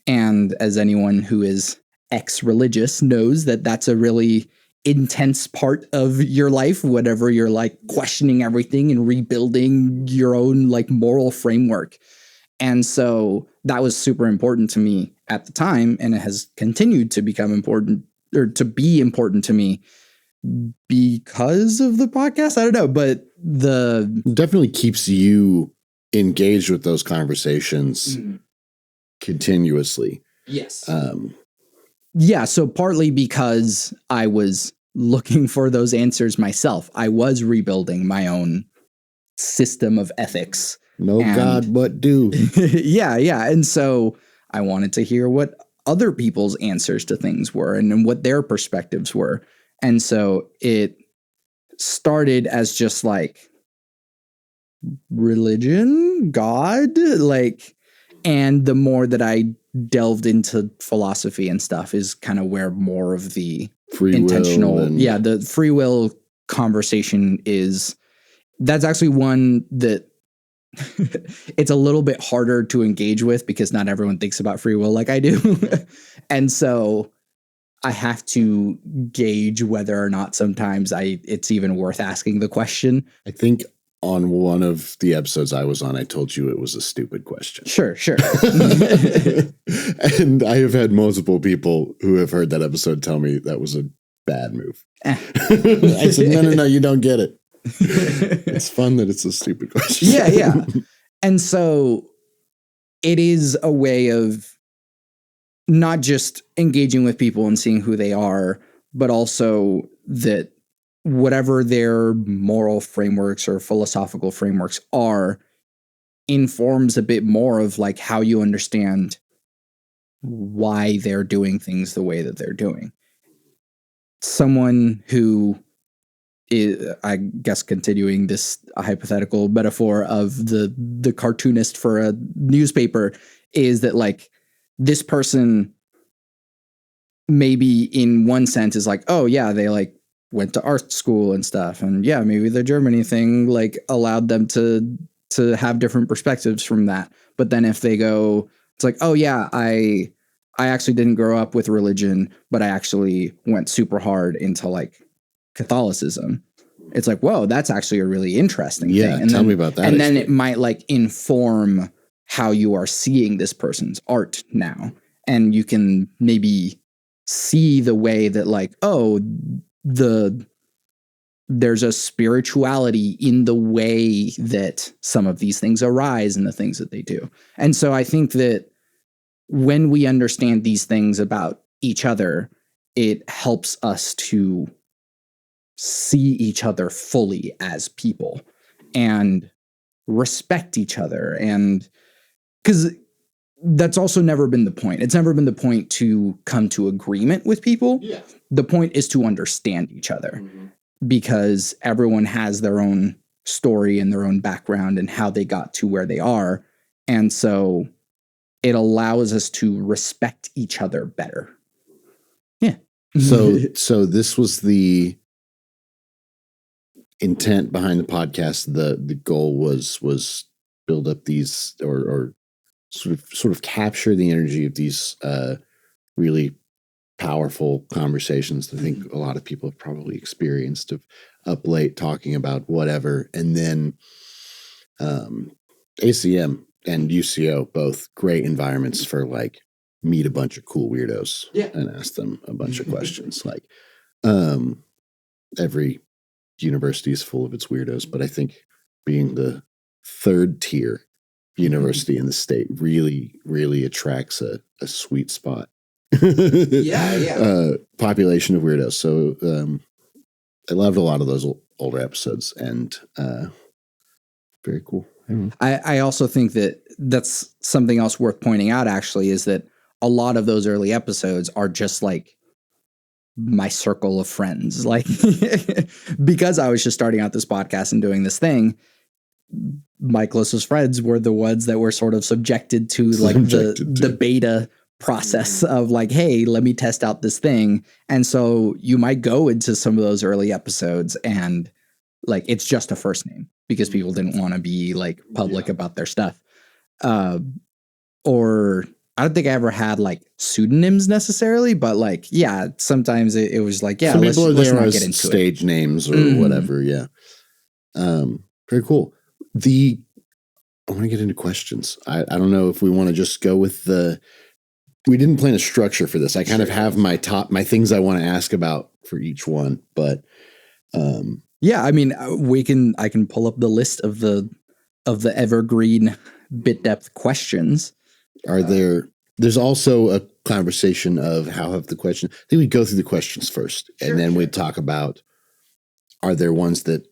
And as anyone who is ex-religious knows, that that's a really intense part of your life whenever you're like questioning everything and rebuilding your own like moral framework. And so that was super important to me at the time, and it has continued to become important, or to be important to me because of the podcast. I don't know, but it definitely keeps you engaged with those conversations continuously. Yes. Yeah. So partly because I was looking for those answers myself, I was rebuilding my own system of ethics. No God, but do. Yeah. And so I wanted to hear what other people's answers to things were and what their perspectives were. And so it started as just like religion, God, like, and the more that I delved into philosophy and stuff is kind of where more of the intentional, the free will conversation is. That's actually one that it's a little bit harder to engage with because not everyone thinks about free will like I do. And so I have to gauge whether or not sometimes it's even worth asking the question. I think on one of the episodes I was on, I told you it was a stupid question. Sure. And I have had multiple people who have heard that episode tell me that was a bad move. I said, no, you don't get it. It's fun that it's a stupid question. Yeah. And so it is a way of not just engaging with people and seeing who they are, but also that whatever their moral frameworks or philosophical frameworks are informs a bit more of like how you understand why they're doing things the way that they're doing. Someone who is, I guess, continuing this hypothetical metaphor of the cartoonist for a newspaper, is that like this person maybe in one sense is like, oh yeah, they like went to art school and stuff, and yeah, maybe the Germany thing like allowed them to have different perspectives from that. But then if they go, it's like, oh yeah, I actually didn't grow up with religion, but I actually went super hard into like Catholicism. It's like, whoa, that's actually a really interesting thing. And tell me about that. And then it might like inform how you are seeing this person's art now. And you can maybe see the way that like, oh, there's a spirituality in the way that some of these things arise and the things that they do. And so I think that when we understand these things about each other, it helps us to see each other fully as people and respect each other. And because that's also never been the point. It's never been the point to come to agreement with people. Yeah. The point is to understand each other, because everyone has their own story and their own background and how they got to where they are. And so it allows us to respect each other better. Yeah. So this was the intent behind the podcast. The goal was build up these or sort of capture the energy of these really powerful conversations that I think a lot of people have probably experienced, of up late talking about whatever. And then ACM and UCO, both great environments for like meet a bunch of cool weirdos and ask them a bunch of questions. Like every university is full of its weirdos, but I think being the third tier university in the state really, really attracts a sweet spot. Population of weirdos. So I loved a lot of those older episodes, and very cool. I also think that that's something else worth pointing out, actually, is that a lot of those early episodes are just like my circle of friends. Like, because I was just starting out this podcast and doing this thing, my closest friends were the ones that were sort of subjected to like the beta process of like, hey, let me test out this thing. And so you might go into some of those early episodes and like it's just a first name because people didn't want to be like public about their stuff. Or I don't think I ever had like pseudonyms necessarily, but like, yeah, sometimes it was like, yeah, let's not get into stage names or whatever. Yeah. Very cool. I want to get into questions. I don't know if we want to just go with we didn't plan a structure for this. I kind of have my things I want to ask about for each one, but yeah, I mean, I can pull up the list of the evergreen bit depth questions. Are there's also a conversation of how have the questions, I think we go through the questions first and then we talk about, are there ones that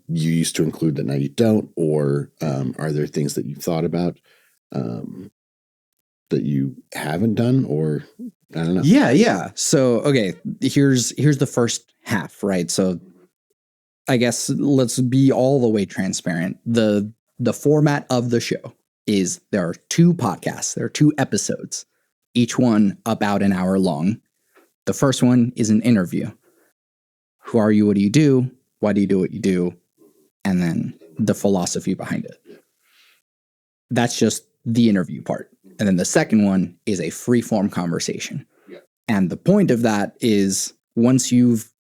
you used to include that now you don't, or are there things that you've thought about that you haven't done, or I don't know. Yeah. So, okay, here's the first half, right? So I guess let's be all the way transparent. The format of the show is there are 2 podcasts, there are 2 episodes, each one about an hour long. The first one is an interview. Who are you? What do you do? Why do you do what you do? And then the philosophy behind it. That's just the interview part. And then the second one is a free-form conversation. Yeah. And the point of that is once you've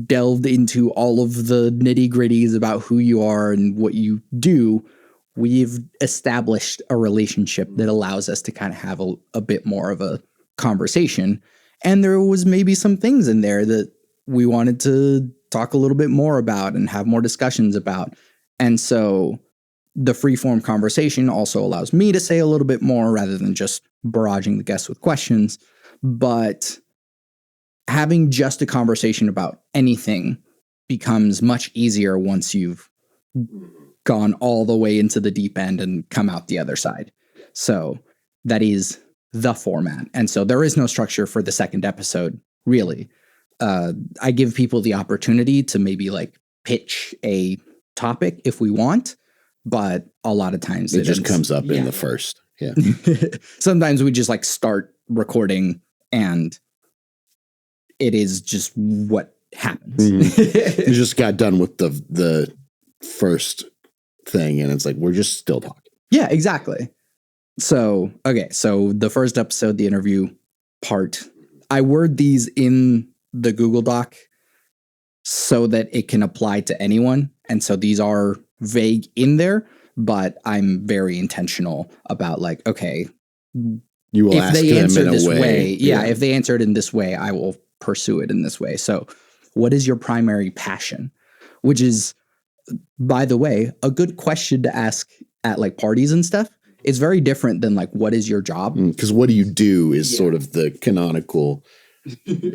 delved into all of the nitty-gritties about who you are and what you do, we've established a relationship that allows us to kind of have a bit more of a conversation. And there was maybe some things in there that we wanted to talk a little bit more about and have more discussions about. And so the free-form conversation also allows me to say a little bit more rather than just barraging the guests with questions. But having just a conversation about anything becomes much easier once you've gone all the way into the deep end and come out the other side. So that is the format. And so there is no structure for the second episode, really. I give people the opportunity to maybe like pitch a topic if we want, but a lot of times it just comes up in the first. Yeah. Sometimes we just like start recording and it is just what happens. Mm-hmm. You just got done with the first thing and it's like, we're just still talking. Yeah, exactly. So, okay. So the first episode, the interview part, I word these in the Google Doc so that it can apply to anyone. And so these are vague in there, but I'm very intentional about like, okay, you will ask they them answer in this a way. Yeah, if they answer it in this way, I will pursue it in this way. So what is your primary passion? Which is, by the way, a good question to ask at like parties and stuff. It's very different than like, what is your job? Because what do you do is sort of the canonical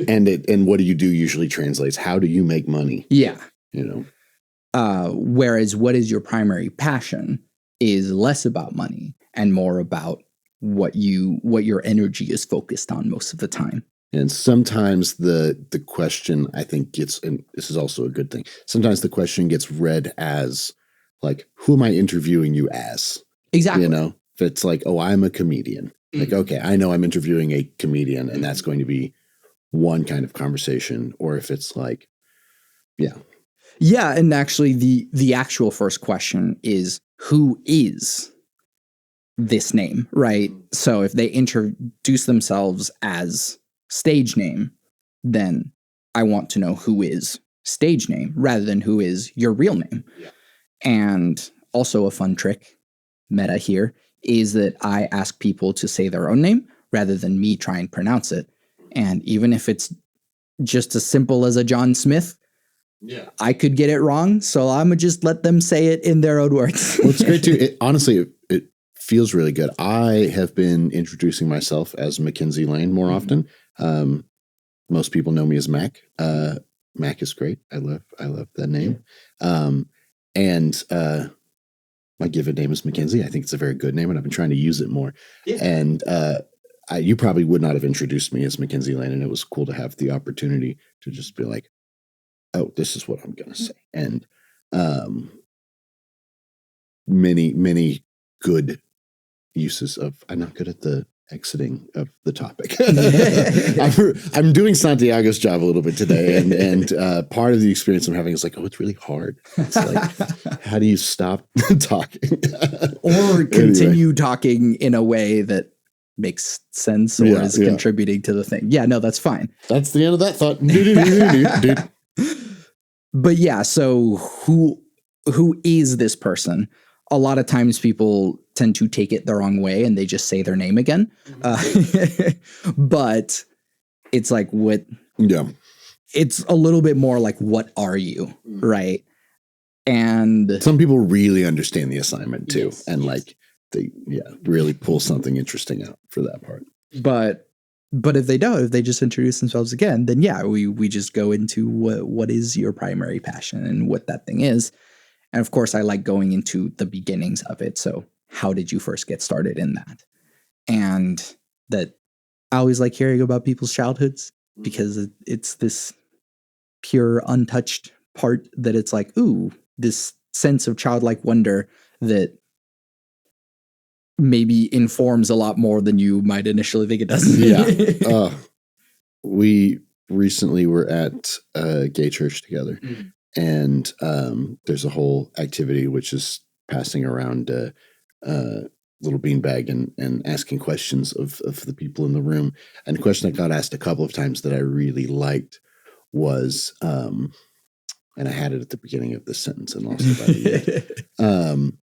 and what do you do usually translates, how do you make money? Yeah. You know? Whereas what is your primary passion is less about money and more about what your energy is focused on most of the time. And sometimes the question, I think, gets, and this is also a good thing, sometimes the question gets read as like, who am I interviewing you as? Exactly. You know, if it's like, oh, I'm a comedian. Like, okay, I know I'm interviewing a comedian, and that's going to be one kind of conversation. Or if it's like, yeah. Yeah, and actually the actual first question is, who is this name, right? So if they introduce themselves as stage name, then I want to know who is stage name rather than who is your real name. Yeah. And also a fun trick, meta here, is that I ask people to say their own name rather than me try and pronounce it. And even if it's just as simple as a John Smith, yeah, I could get it wrong. So I'm going to just let them say it in their own words. Well, it's great too. Honestly, it feels really good. I have been introducing myself as Mackenzie Laehn more often. Most people know me as Mac. Mac is great. I love that name. And my given name is Mackenzie. I think it's a very good name, and I've been trying to use it more. Yeah. And you probably would not have introduced me as Mackenzie Laehn, and it was cool to have the opportunity to just be like, oh, this is what I'm going to say. And many good uses of, I'm not good at the exiting of the topic. I'm doing Santiago's job a little bit today. And part of the experience I'm having is like, oh, it's really hard. It's like, how do you stop talking? Or continue talking in a way that makes sense or is contributing to the thing. Yeah, no, that's fine. That's the end of that thought. But yeah, so who is this person? A lot of times people tend to take it the wrong way and they just say their name again. But it's like, what? Yeah. It's a little bit more like, what are you? Right. And some people really understand the assignment too. Yes, and like they really pull something interesting out for that part. But if they don't, if they just introduce themselves again, then yeah, we just go into what is your primary passion and what that thing is. And of course, I like going into the beginnings of it. So how did you first get started in that? And that I always like hearing about people's childhoods because it's this pure, untouched part that it's like, ooh, this sense of childlike wonder that maybe informs a lot more than you might initially think it does. Yeah. We recently were at a gay church together. And there's a whole activity which is passing around a little beanbag and asking questions of the people in the room. And the question that got asked a couple of times that I really liked was, and I had it at the beginning of this sentence and lost it by the end.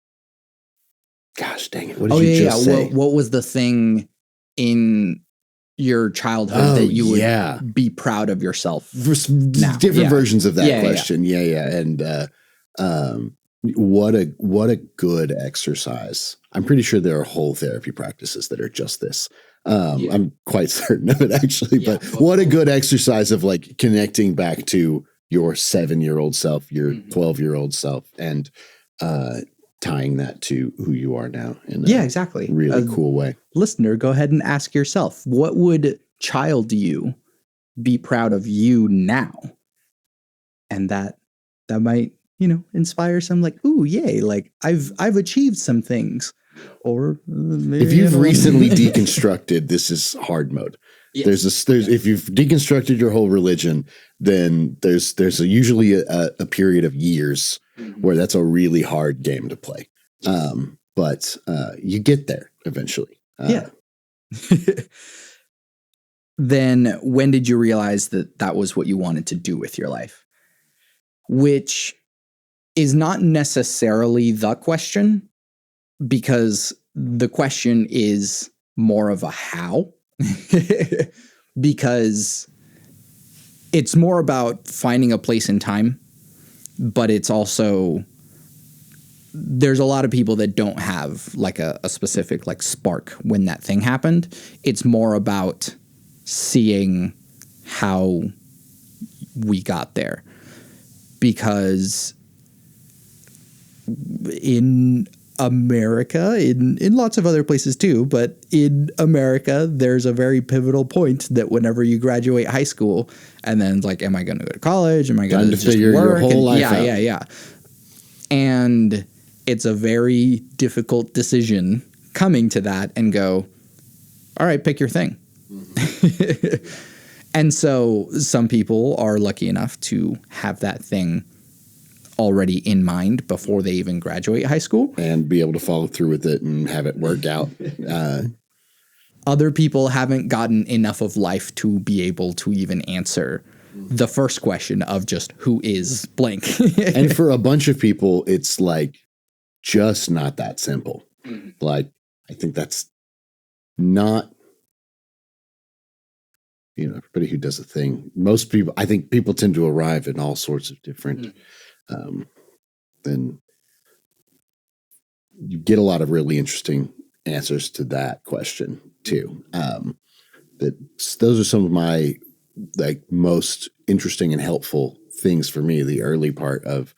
Gosh dang it! What did you just say? What was the thing in your childhood that you would be proud of yourself? Different versions of that question. Yeah. And what a good exercise. I'm pretty sure there are whole therapy practices that are just this. I'm quite certain of it actually, but what a good exercise of like connecting back to your 7-year-old self, your 12-year-old self, and tying that to who you are now in a exactly. really cool way. Listener, go ahead and ask yourself, what would child you be proud of you now? And that might, inspire some like, ooh, yay, like I've achieved some things. Or maybe if you've recently deconstructed, this is hard mode. Yes. There's if you've deconstructed your whole religion, then there's usually a period of years where that's a really hard game to play. But you get there eventually. Then when did you realize that was what you wanted to do with your life? Which is not necessarily the question, because the question is more of a how. Because it's more about finding a place in time, but it's also, there's a lot of people that don't have like a specific like spark when that thing happened. It's more about seeing how we got there. Because in America, in lots of other places too, but in America, there's a very pivotal point that whenever you graduate high school, and then it's like, am I going to go to college? Am I going to just figure work? your whole life out? Yeah. And it's a very difficult decision coming to that and go, all right, pick your thing. And so some people are lucky enough to have that thing already in mind before they even graduate high school. And be able to follow through with it and have it work out. Other people haven't gotten enough of life to be able to even answer the first question of just who is blank. And for a bunch of people, it's like just not that simple. Like, I think that's not, everybody who does a thing, most people, I think people tend to arrive in all sorts of different, then you get a lot of really interesting answers to that question too. Those are some of my most interesting and helpful things for me, the early part of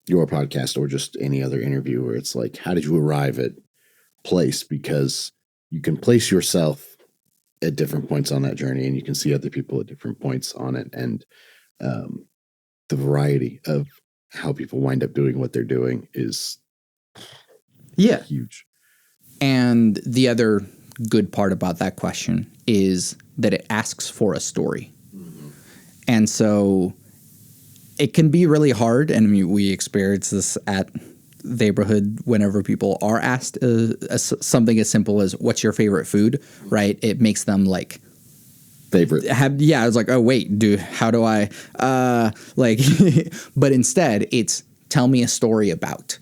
your podcast or just any other interview, where it's like, how did you arrive at place? Because you can place yourself at different points on that journey, and you can see other people at different points on it. And the variety of how people wind up doing what they're doing is huge. And the other good part about that question is that it asks for a story. And so it can be really hard. And I mean, we experience this at Neighborhood whenever people are asked something as simple as what's your favorite food, right? It makes them like favorite. I was like, oh wait, how do I but instead it's tell me a story about.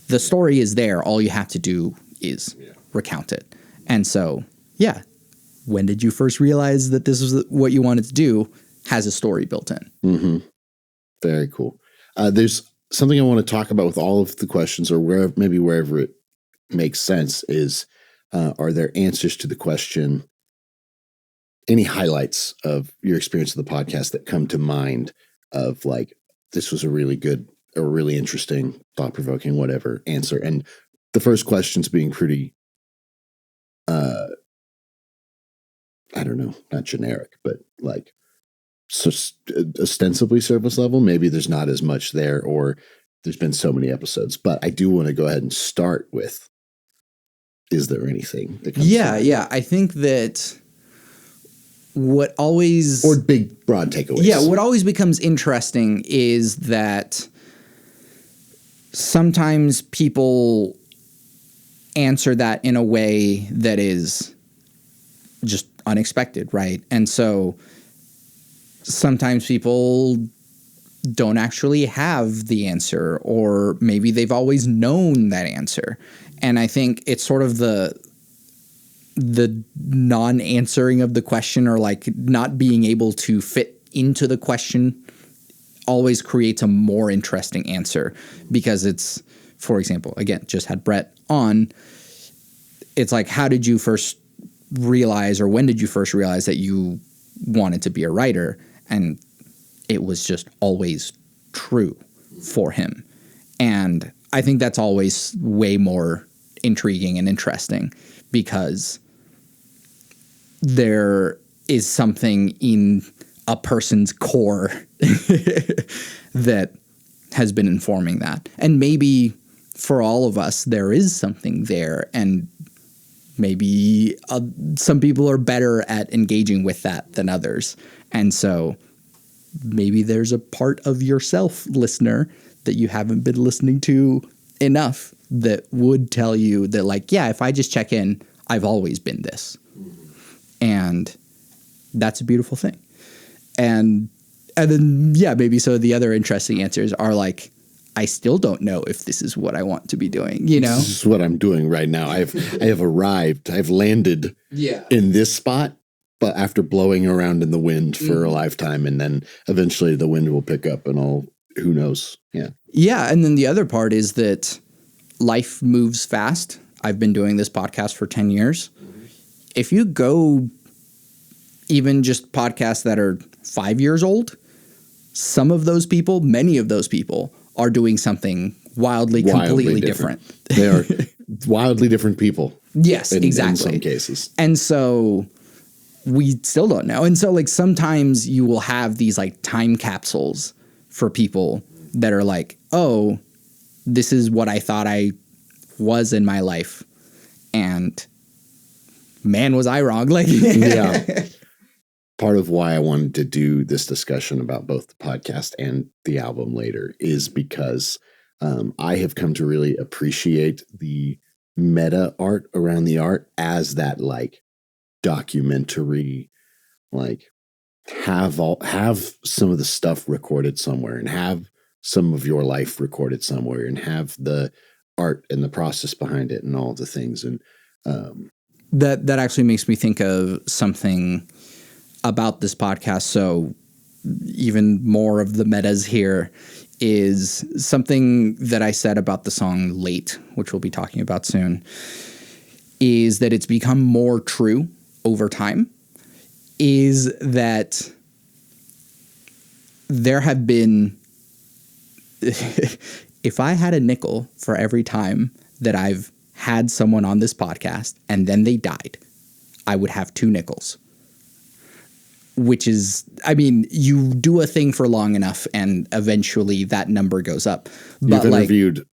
The story is there. All you have to do is recount it. And so, when did you first realize that this was what you wanted to do? Has a story built in. Very cool. There's something I want to talk about with all of the questions, or wherever it makes sense, is are there answers to the question, any highlights of your experience of the podcast that come to mind of like, this was a really good or really interesting, thought-provoking, whatever answer? And the first questions being pretty, I don't know, not generic, but like ostensibly surface level. Maybe there's not as much there, or there's been so many episodes. But I do want to go ahead and start with, is there anything that comes to mind? I think that what always... Or big, broad takeaways. Yeah, what always becomes interesting is that sometimes people answer that in a way that is just unexpected, right? And so sometimes people don't actually have the answer, or maybe they've always known that answer. And I think it's sort of the non-answering of the question, or like not being able to fit into the question, always creates a more interesting answer, because it's, for example, again, just had Brett on. It's like, how did you first realize, or when did you first realize that you wanted to be a writer? And it was just always true for him. And I think that's always way more intriguing and interesting, because there is something in a person's core that has been informing that. And maybe for all of us, there is something there, and maybe some people are better at engaging with that than others. And so maybe there's a part of yourself, listener, that you haven't been listening to enough that would tell you that, like, yeah, if I just check in, I've always been this. And that's a beautiful thing. And then, maybe so the other interesting answers are like, I still don't know if this is what I want to be doing, you know? This is what I'm doing right now. I have arrived. I've landed in this spot, but after blowing around in the wind for a lifetime, and then eventually the wind will pick up and who knows? Yeah. Yeah. And then the other part is that life moves fast. I've been doing this podcast for 10 years. If you go even just podcasts that are 5 years old, many of those people are doing something wildly completely different. They are wildly different people. Yes, exactly. In some cases. And so we still don't know. And so like sometimes you will have these like time capsules for people that are like, oh, this is what I thought I was in my life. And man, was I wrong. Like, yeah. Part of why I wanted to do this discussion about both the podcast and the album later is because I have come to really appreciate the meta art around the art as that like documentary, like have some of the stuff recorded somewhere and have some of your life recorded somewhere and have the art and the process behind it and all the things. And that actually makes me think of something about this podcast. So even more of the metas here is something that I said about the song Late, which we'll be talking about soon, is that it's become more true over time, is that there have been, if I had a nickel for every time that I've had someone on this podcast and then they died, I would have 2 nickels. Which is, I mean, you do a thing for long enough and eventually that number goes up. But you've interviewed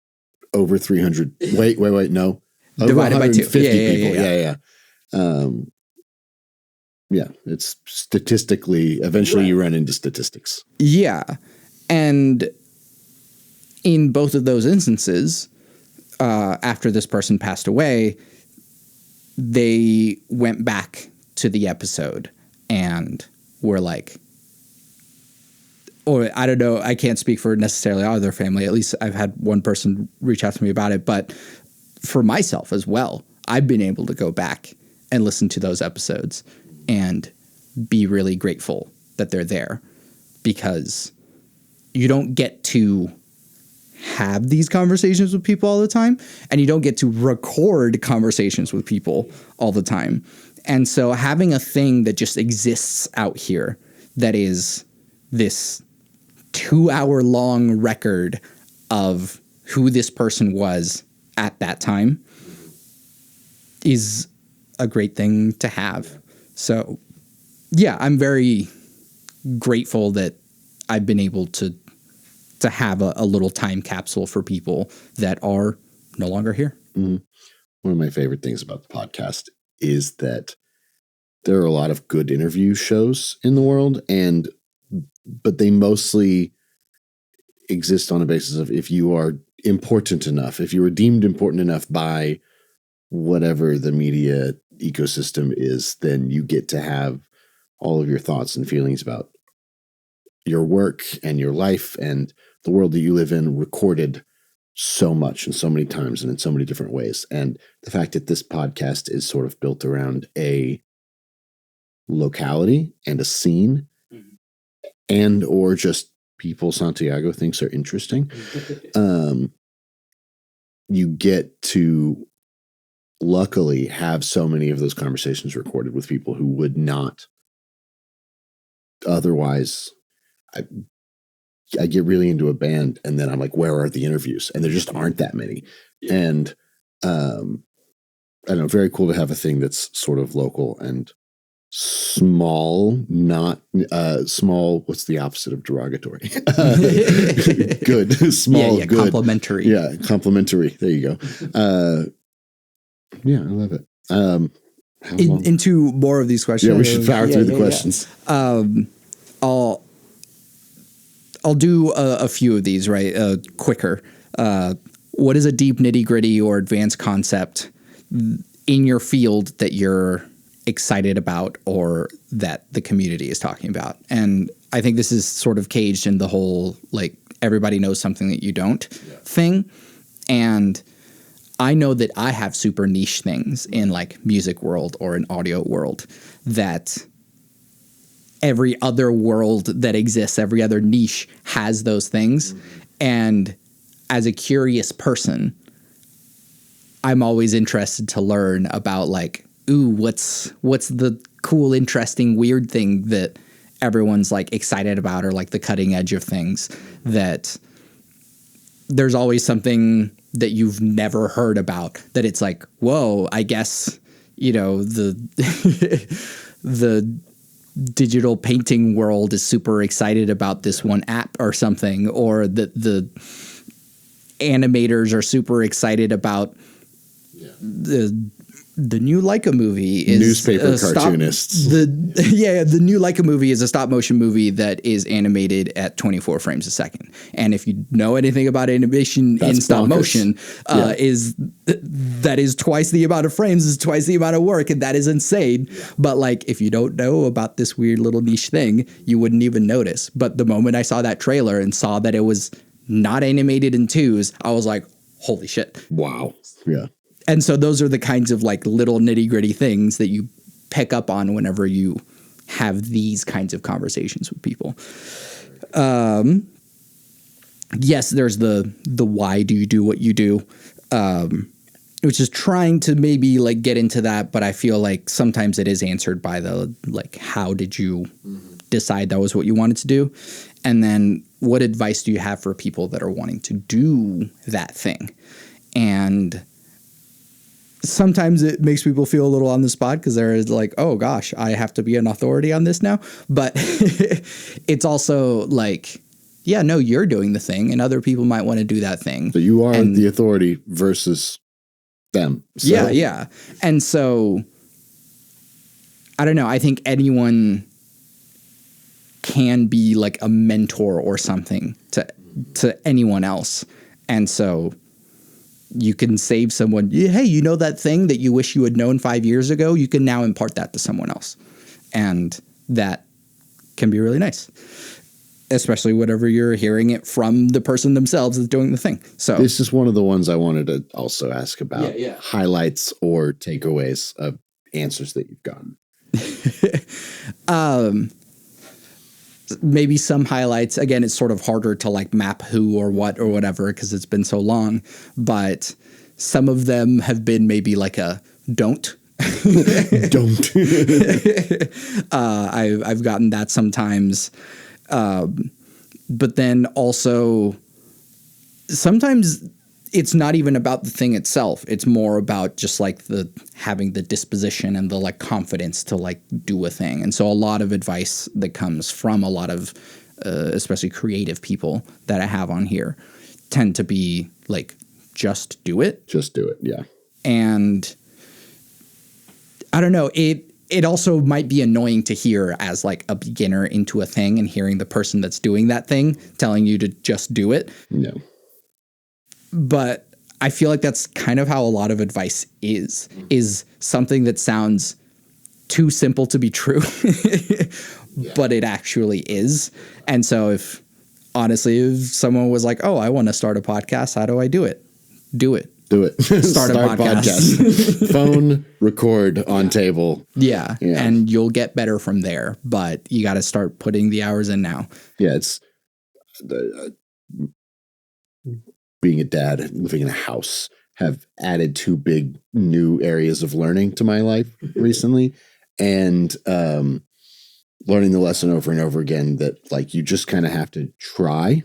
over 300. Wait, no. Divided by 2. Yeah. Yeah, it's statistically, eventually you run into statistics. Yeah. And in both of those instances, after this person passed away, they went back to the episode and were like, or I don't know, I can't speak for necessarily all of their family. At least I've had one person reach out to me about it. But for myself as well, I've been able to go back and listen to those episodes and be really grateful that they're there, because you don't get to have these conversations with people all the time, and you don't get to record conversations with people all the time. And so having a thing that just exists out here that is this 2-hour-long record of who this person was at that time is a great thing to have. So, yeah, I'm very grateful that I've been able to have a little time capsule for people that are no longer here. Mm-hmm. One of my favorite things about the podcast is that there are a lot of good interview shows in the world, but they mostly exist on a basis of if you are important enough, if you are deemed important enough by whatever the media ecosystem is, then you get to have all of your thoughts and feelings about your work and your life and the world that you live in recorded so much and so many times and in so many different ways. And the fact that this podcast is sort of built around a locality and a scene and or just people Santiago thinks are interesting, you get to luckily have so many of those conversations recorded with people who would not otherwise. I get really into a band and then I'm like, where are the interviews? And there just aren't that many. Yeah. And I don't know, very cool to have a thing that's sort of local and small, not small. What's the opposite of derogatory? Good, small, yeah, good. Complimentary. Yeah, complimentary. There you go. Yeah, I love it. Into more of these questions. Yeah, we should power through the questions. I'll do a few of these, right? Quicker. What is a deep nitty-gritty or advanced concept in your field that you're excited about or that the community is talking about? And I think this is sort of caged in the whole, like, everybody knows something that you don't thing. And I know that I have super niche things in, like, music world or an audio world that every other world that exists, every other niche has those things. Mm-hmm. And as a curious person, I'm always interested to learn about, like, ooh, what's the cool, interesting, weird thing that everyone's, like, excited about, or, like, the cutting edge of things that there's always something that you've never heard about that it's like, whoa, I guess, the the digital painting world is super excited about this one app or something, or the animators are super excited about the new Leica movie is newspaper cartoonists. The new Leica movie is a stop motion movie that is animated at 24 frames a second. And if you know anything about animation in stop motion, that is twice the amount of frames, is twice the amount of work, and that is insane. Yeah. But like, if you don't know about this weird little niche thing, you wouldn't even notice. But the moment I saw that trailer and saw that it was not animated in twos, I was like, holy shit. Wow. Yeah. And so those are the kinds of like little nitty gritty things that you pick up on whenever you have these kinds of conversations with people. Yes, there's the why do you do what you do, which is trying to maybe like get into that. But I feel like sometimes it is answered by the like, how did you decide that was what you wanted to do? And then what advice do you have for people that are wanting to do that thing? And sometimes it makes people feel a little on the spot because they're like, oh gosh, I have to be an authority on this now. But it's also like, yeah, no, you're doing the thing and other people might want to do that thing. So you are the authority versus them. So. Yeah. And so I don't know. I think anyone can be like a mentor or something to anyone else. And so you can save someone. Hey, you know that thing that you wish you had known 5 years ago? You can now impart that to someone else. And that can be really nice, especially whenever you're hearing it from the person themselves that's doing the thing. So this is one of the ones I wanted to also ask about. Highlights or takeaways of answers that you've gotten. Maybe some highlights. Again, it's sort of harder to like map who or what or whatever because it's been so long. But some of them have been maybe like a don't. Don't. I've gotten that sometimes. But then also sometimes it's not even about the thing itself. It's more about just like having the disposition and the like confidence to like do a thing. And so a lot of advice that comes from a lot of, especially creative people that I have on here tend to be like, just do it. Just do it. Yeah. And I don't know, it also might be annoying to hear as like a beginner into a thing and hearing the person that's doing that thing telling you to just do it. No. But I feel like that's kind of how a lot of advice is something that sounds too simple to be true, but it actually is. And so if someone was like, oh, I want to start a podcast, how do I do it? Do it. Do it. Start a podcast. Phone, record on table. Yeah. And you'll get better from there, but you got to start putting the hours in now. Yeah. It's being a dad and living in a house have added two big new areas of learning to my life recently. And learning the lesson over and over again that like, you just kind of have to try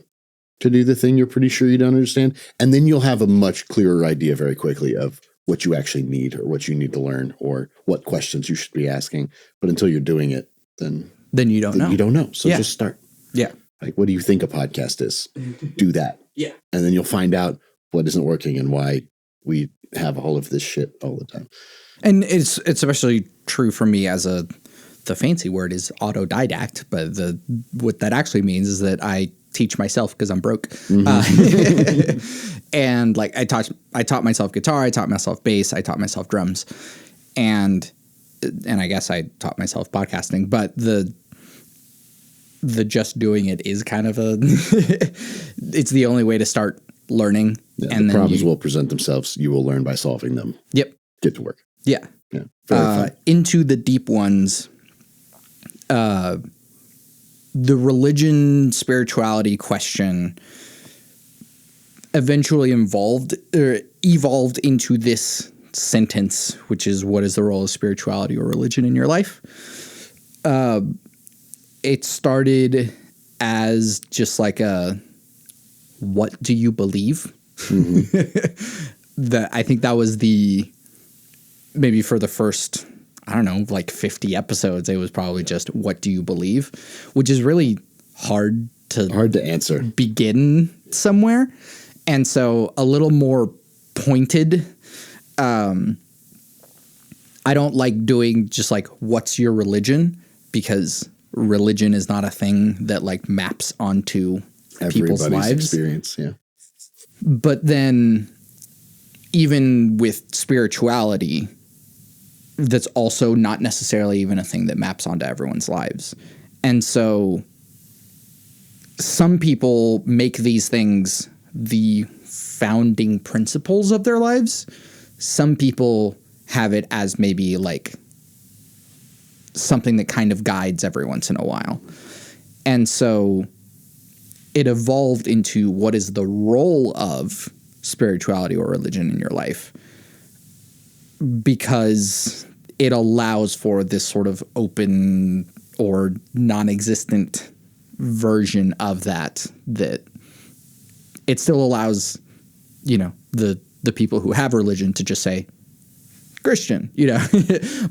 to do the thing you're pretty sure you don't understand. And then you'll have a much clearer idea very quickly of what you actually need or what you need to learn or what questions you should be asking. But until you're doing it, then you don't know. You don't know. So just start. Yeah. Like, what do you think a podcast is? Do that. Yeah. And then you'll find out what isn't working and why we have all of this shit all the time. And it's especially true for me as the fancy word is autodidact, but what that actually means is that I teach myself because I'm broke. And like I taught myself guitar, I taught myself bass, I taught myself drums, and I guess I taught myself podcasting, but the just doing it is kind of it's the only way to start learning. Yeah, and the problems will present themselves. You will learn by solving them. Yep. Get to work. Yeah. Yeah. Very fun. Into the deep ones, the religion spirituality question eventually evolved into this sentence, which is, what is the role of spirituality or religion in your life? It started as just like what do you believe? I think that was maybe for the first, I don't know, like 50 episodes, it was probably just what do you believe, which is really hard to answer, begin somewhere. And so a little more pointed. I don't like doing just like, what's your religion? Because religion is not a thing that like maps onto people's lives. Experience, yeah. But then even with spirituality, that's also not necessarily even a thing that maps onto everyone's lives. And so some people make these things the founding principles of their lives. Some people have it as maybe like something that kind of guides every once in a while. And so it evolved into what is the role of spirituality or religion in your life, because it allows for this sort of open or non-existent version of that it still allows, the people who have religion to just say Christian,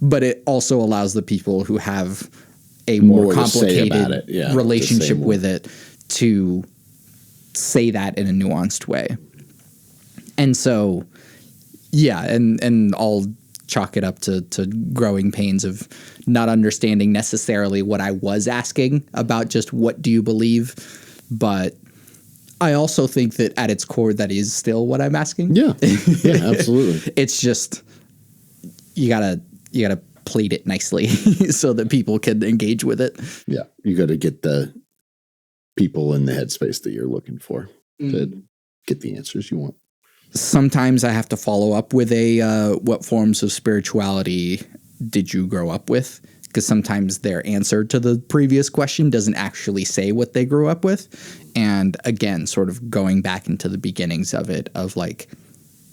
but it also allows the people who have a more complicated relationship with it to say that in a nuanced way. And so, yeah, and I'll chalk it up to growing pains of not understanding necessarily what I was asking about just what do you believe, but I also think that at its core that is still what I'm asking. Yeah, yeah, absolutely. It's just you gotta plate it nicely so that people can engage with it. Yeah, you got to get the people in the headspace that you're looking for to get the answers you want. Sometimes I have to follow up with what forms of spirituality did you grow up with? Because sometimes their answer to the previous question doesn't actually say what they grew up with. And again, sort of going back into the beginnings of it, of like,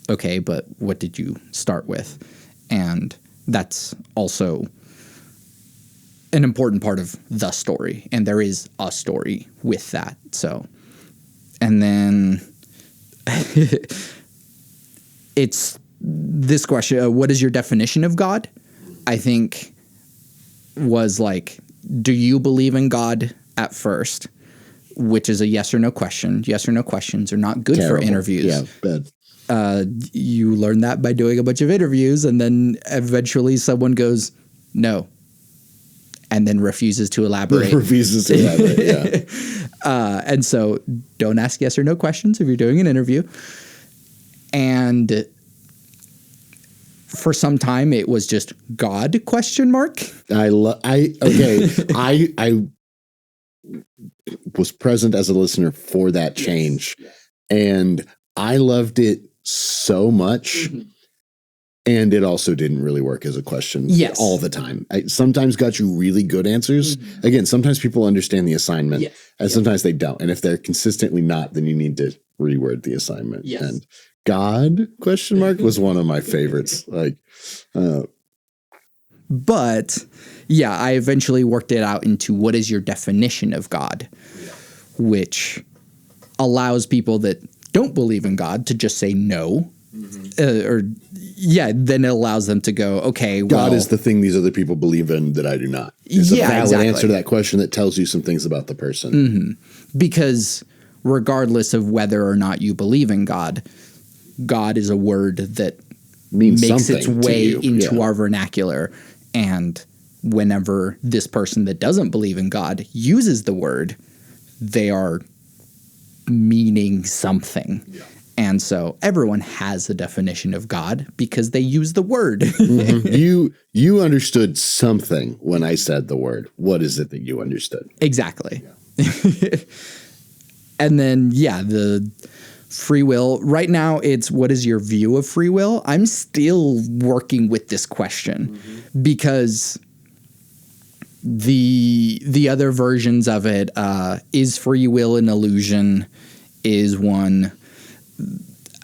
okay, but what did you start with? And that's also an important part of the story. And there is a story with that. So, and then it's this question, what is your definition of God? I think was like, do you believe in God at first? Which is a yes or no question. Yes or no questions are not good for interviews. Yeah, bad. You learn that by doing a bunch of interviews, and then eventually someone goes, no, and then refuses to elaborate. Yeah. And so don't ask yes or no questions if you're doing an interview. And for some time it was just God ? I was present as a listener for that change, and I loved it so much. And it also didn't really work as a question all the time. I sometimes got you really good answers. Again, sometimes people understand the assignment and sometimes they don't. And if they're consistently not, then you need to reword the assignment. Yes. And God ? Was one of my favorites. But yeah, I eventually worked it out into what is your definition of God, which allows people that don't believe in God to just say no. Then it allows them to go, okay, well, God is the thing these other people believe in that I do not. It's a valid answer to that question that tells you some things about the person. Because regardless of whether or not you believe in God, God is a word that makes its way into our vernacular. And whenever this person that doesn't believe in God uses the word, they are meaning something. Yeah. And so everyone has a definition of God because they use the word. You understood something when I said the word. What is it that you understood? Exactly. Yeah. And then, the free will. Right now, it's what is your view of free will? I'm still working with this question because the other versions of it, is free will an illusion, is one.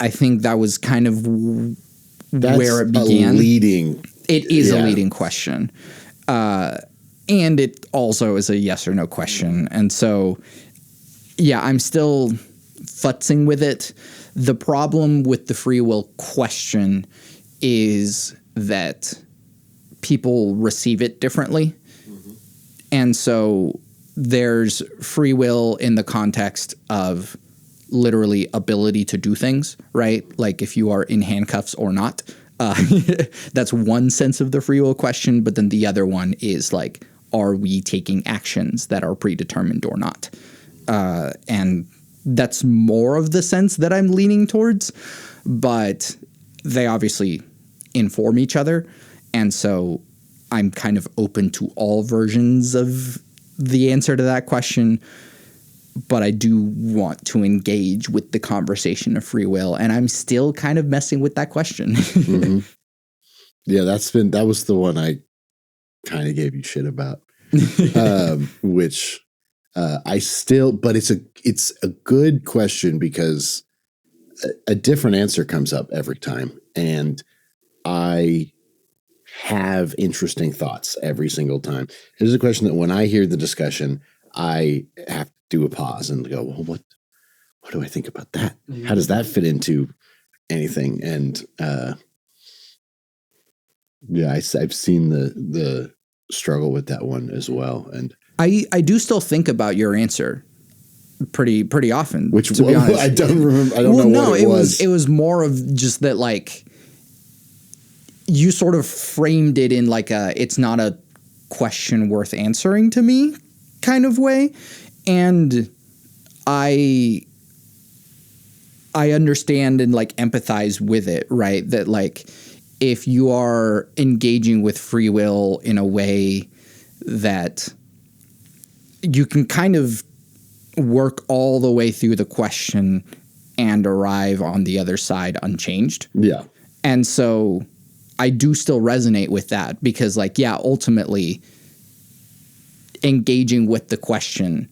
I think that was kind of where it began. It is a leading question. And it also is a yes or no question. And so, I'm still futzing with it. The problem with the free will question is that people receive it differently. Mm-hmm. And so there's free will in the context of literally ability to do things, right? Like if you are in handcuffs or not. That's one sense of the free will question. But then the other one is like, are we taking actions that are predetermined or not? And that's more of the sense that I'm leaning towards. But they obviously inform each other. And so I'm kind of open to all versions of the answer to that question. But I do want to engage with the conversation of free will, and I'm still kind of messing with that question. Mm-hmm. Yeah, that was the one I kind of gave you shit about, which I still, but it's a good question because a different answer comes up every time, and I have interesting thoughts every single time. Here's a question that when I hear the discussion, I have to do a pause and go, well, what do I think about that? How does that fit into anything? And I've seen the struggle with that one as well. And I do still think about your answer pretty often. Which, to be honest, I don't remember. I don't know what it was. It was more of just that, like, you sort of framed it in like it's not a question worth answering to me kind of way. And I understand and like empathize with it, right? That like if you are engaging with free will in a way that you can kind of work all the way through the question and arrive on the other side unchanged. Yeah. And so I do still resonate with that because like, yeah, ultimately engaging with the question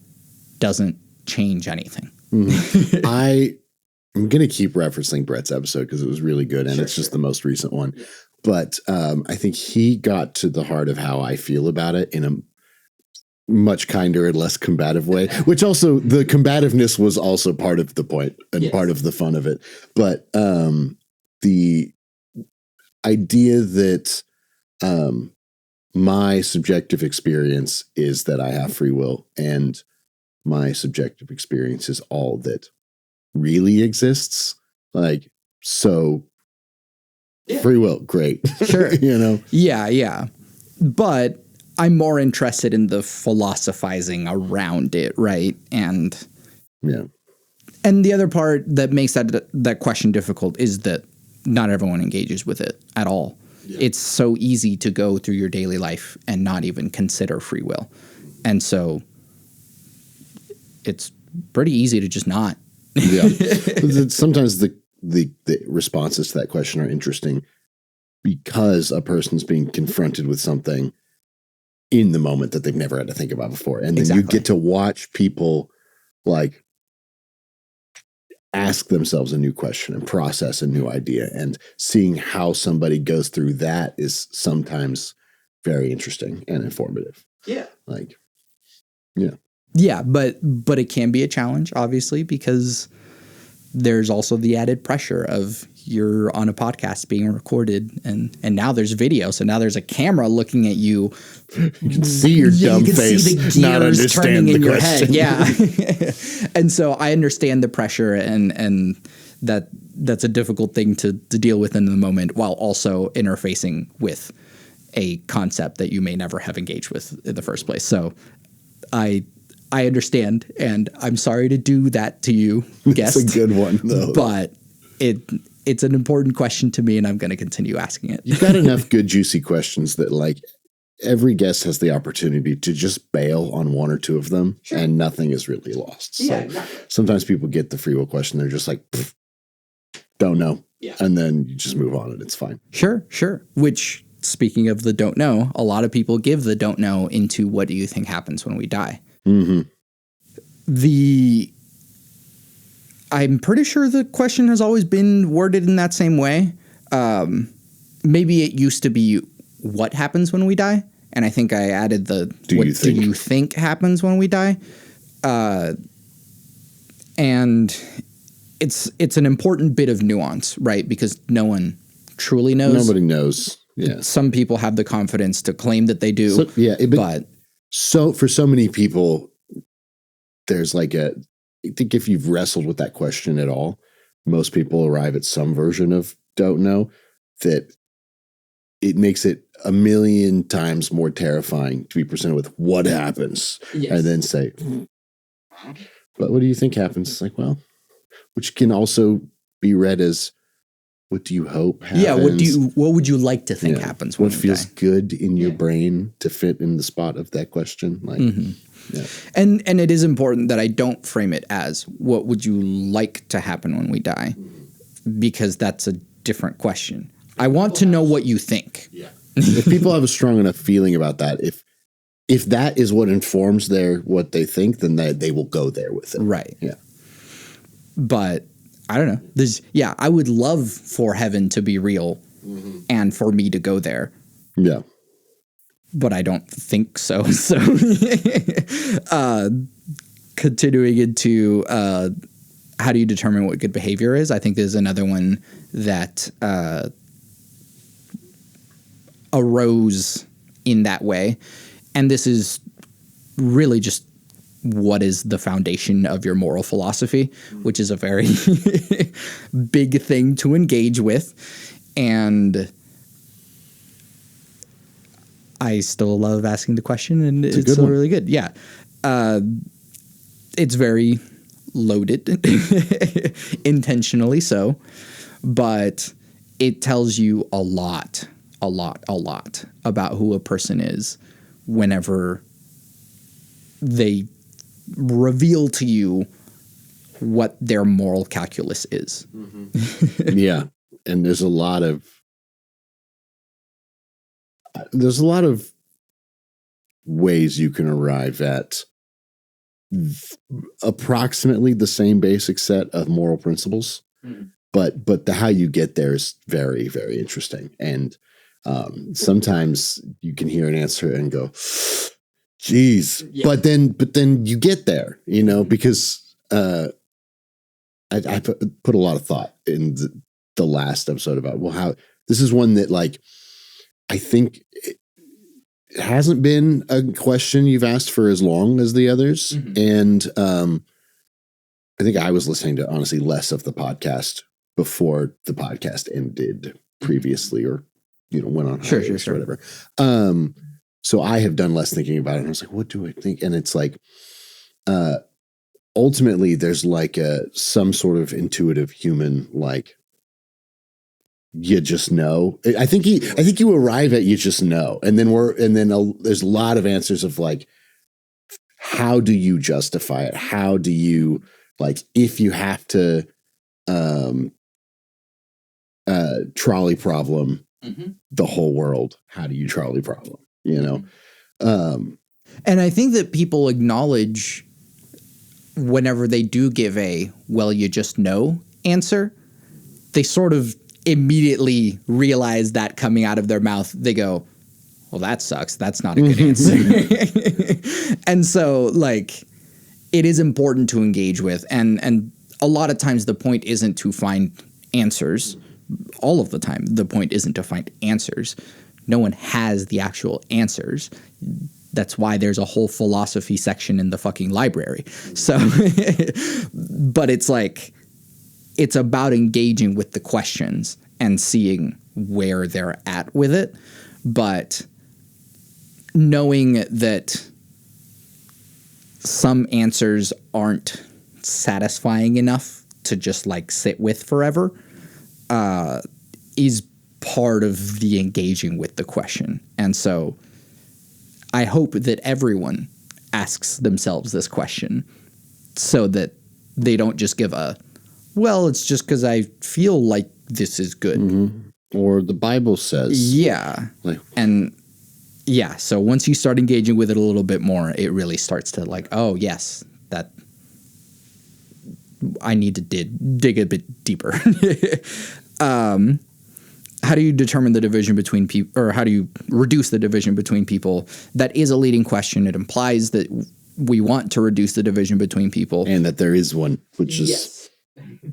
doesn't change anything. Mm-hmm. I'm going to keep referencing Brett's episode because it was really good and it's just the most recent one. Yeah. But I think he got to the heart of how I feel about it in a much kinder and less combative way, which also the combativeness was also part of the point and part of the fun of it. But the idea that my subjective experience is that I have free will and my subjective experience is all that really exists. Like, so free will, great. Sure. You know? Yeah. But I'm more interested in the philosophizing around it, right? And the other part that makes that question difficult is that not everyone engages with it at all. Yeah. It's so easy to go through your daily life and not even consider free will. And so it's pretty easy to just not. Yeah. Sometimes the responses to that question are interesting because a person's being confronted with something in the moment that they've never had to think about before. And then you get to watch people like ask themselves a new question and process a new idea, and seeing how somebody goes through that is sometimes very interesting and informative. Yeah. Like, yeah. Yeah, but it can be a challenge, obviously, because there's also the added pressure of you're on a podcast being recorded, and now there's video, so now there's a camera looking at you. You can see your dumb face, see the gears not understand turning the in your question. head. Yeah, and so I understand the pressure, and that's a difficult thing to deal with in the moment, while also interfacing with a concept that you may never have engaged with in the first place. So I understand, and I'm sorry to do that to you, guest. It's a good one, though. But it's an important question to me, and I'm going to continue asking it. You've got enough good, juicy questions that, like, every guest has the opportunity to just bail on one or two of them, and nothing is really lost. Yeah, so sometimes people get the free will question. They're just like, don't know. Yeah. And then you just move on, and it's fine. Sure. Which, speaking of the don't know, a lot of people give the don't know into what do you think happens when we die? Mm-hmm. I'm pretty sure the question has always been worded in that same way. Maybe it used to be what happens when we die, and I think I added do you think happens when we die? And it's an important bit of nuance, right? Because no one truly knows. Nobody knows. Yeah. Some people have the confidence to claim that they do. So for so many people, there's like I think if you've wrestled with that question at all, most people arrive at some version of don't know, that it makes it a million times more terrifying to be presented with what happens and then say, but what do you think happens? It's like, well, which can also be read as, what do you hope happens? Yeah, what would you like to think happens? What feels good in your brain to fit in the spot of that question? Like, and it is important that I don't frame it as what would you like to happen when we die, because that's a different question. I want to know what you think. Yeah. If people have a strong enough feeling about that, if that is what informs what they think, then they will go there with it. Right. Yeah. But I don't know. I would love for heaven to be real and for me to go there. Yeah. But I don't think so. So continuing into how do you determine what good behavior is? I think there's another one that arose in that way. And this is really just what is the foundation of your moral philosophy, which is a very big thing to engage with. And I still love asking the question, and it's still really good. Yeah. It's very loaded, intentionally so, but it tells you a lot about who a person is whenever they reveal to you what their moral calculus is. Yeah. And there's a lot of ways you can arrive at approximately the same basic set of moral principles, but how you get there is very, very interesting. And sometimes you can hear an answer and go, geez, but then you get there, because I put a lot of thought in the last episode about, well, how this is one that, like, I think it hasn't been a question you've asked for as long as the others. And I think I was listening to, honestly, less of the podcast before the podcast ended previously, or, went on hiatus or whatever. So I have done less thinking about it. And I was like, what do I think? And it's like, ultimately there's like some sort of intuitive human, like, you just know. I think you arrive at, you just know. And then there's a lot of answers of, like, how do you justify it? How do you, like, if you have to, trolley problem the whole world, how do you trolley problem? And I think that people acknowledge whenever they do give a, well, you just know answer, they sort of immediately realize that coming out of their mouth, they go, well, that sucks. That's not a good answer. And so, like, it is important to engage with. And a lot of times the point isn't to find answers. All of the time, the point isn't to find answers. No one has the actual answers. That's why there's a whole philosophy section in the fucking library. So, but it's like, it's about engaging with the questions and seeing where they're at with it. But knowing that some answers aren't satisfying enough to just, like, sit with forever is part of the engaging with the question. And so I hope that everyone asks themselves this question so that they don't just give a, well, it's just because I feel like this is good. Or the Bible says. Yeah. And yeah, so once you start engaging with it a little bit more, it really starts to, like, oh, yes, that I need to dig a bit deeper. How do you determine the division between people, or how do you reduce the division between people? That is a leading question. It implies that we want to reduce the division between people. And that there is one, which is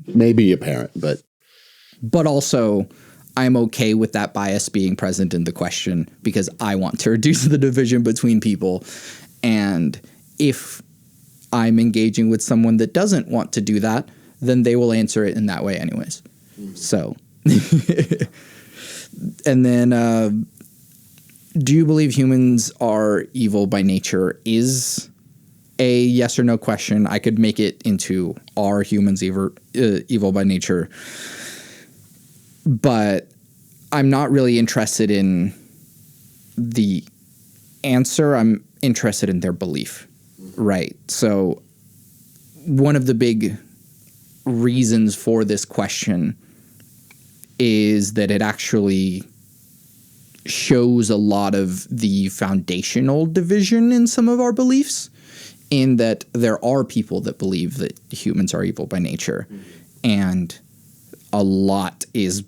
maybe apparent, but also I'm okay with that bias being present in the question because I want to reduce the division between people. And if I'm engaging with someone that doesn't want to do that, then they will answer it in that way anyways. So, and then, do you believe humans are evil by nature is a yes or no question. I could make it into are humans evil by nature, but I'm not really interested in the answer. I'm interested in their belief, right? So one of the big reasons for this question is that it actually shows a lot of the foundational division in some of our beliefs, in that there are people that believe that humans are evil by nature, and a lot is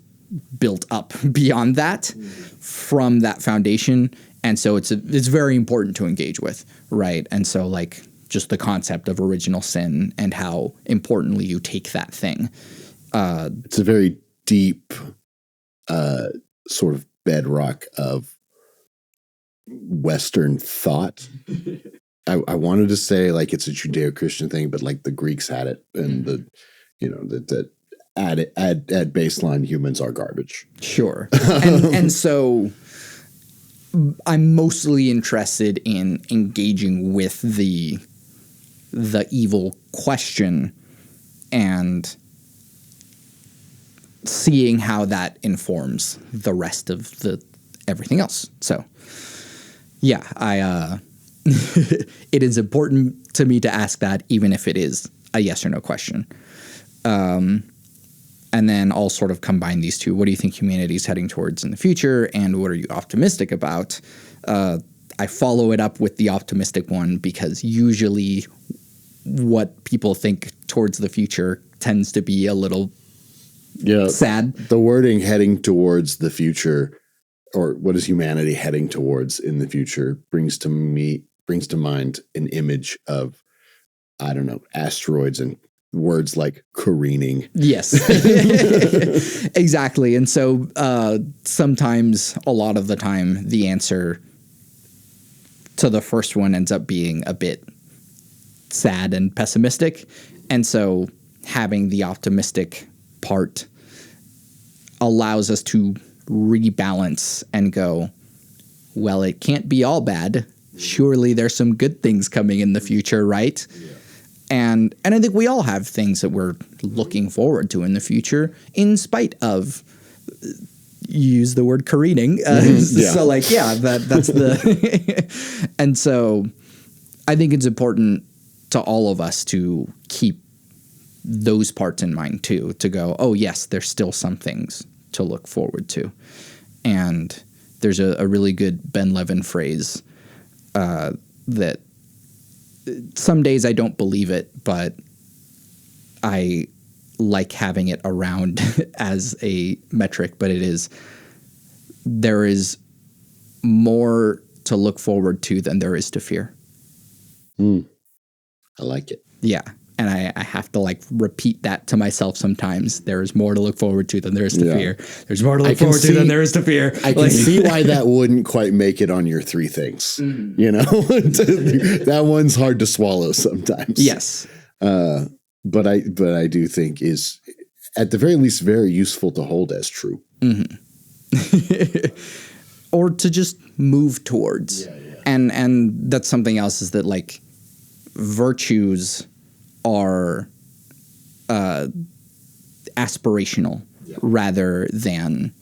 built up beyond that from that foundation. And so it's very important to engage with, right? And so like just the concept of original sin and how importantly you take that thing. It's a very deep sort of bedrock of Western thought. I wanted to say like it's a Judeo-Christian thing, but like the Greeks had it, and that at baseline humans are garbage. Sure. and so I'm mostly interested in engaging with the evil question and seeing how that informs the rest of everything else. So yeah, it is important to me to ask that, even if it is a yes or no question. And then I'll sort of combine these two. What do you think humanity is heading towards in the future, and what are you optimistic about? I follow it up with the optimistic one because usually what people think towards the future tends to be a little sad. The wording heading towards the future, or what is humanity heading towards in the future, brings to mind an image of, I don't know, asteroids and words like careening. Yes, exactly. And so sometimes, a lot of the time, the answer to the first one ends up being a bit sad and pessimistic. And so having the optimistic part allows us to rebalance and go, well, it can't be all bad. Surely there's some good things coming in the future, right? Yeah. And I think we all have things that we're looking forward to in the future, in spite of, use the word careening. So like, that's the, and so I think it's important to all of us to keep those parts in mind too, to go, oh yes, there's still some things to look forward to. And there's a really good Ben Levin phrase that some days I don't believe it, but I like having it around as a metric, but it is, there is more to look forward to than there is to fear. I like it. Yeah. And I have to like repeat that to myself sometimes. There is more to look forward to than there is to fear. There's more to look forward to than there is to fear. I can see why that wouldn't quite make it on your three things. You know, that one's hard to swallow sometimes. Yes. But I do think is at the very least very useful to hold as true. Or to just move towards. And that's something else, is that like virtues are aspirational rather than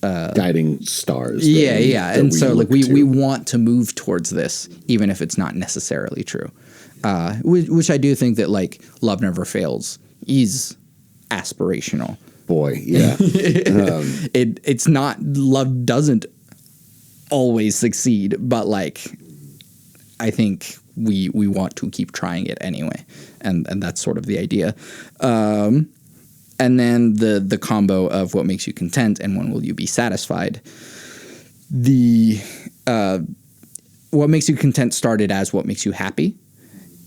guiding stars. And so like we want to move towards this, even if it's not necessarily true. Which I do think that like love never fails is aspirational. Boy, yeah. It's not, love doesn't always succeed, but like I think we want to keep trying it anyway, and that's sort of the idea. And then the combo of what makes you content and when will you be satisfied. The what makes you content started as what makes you happy,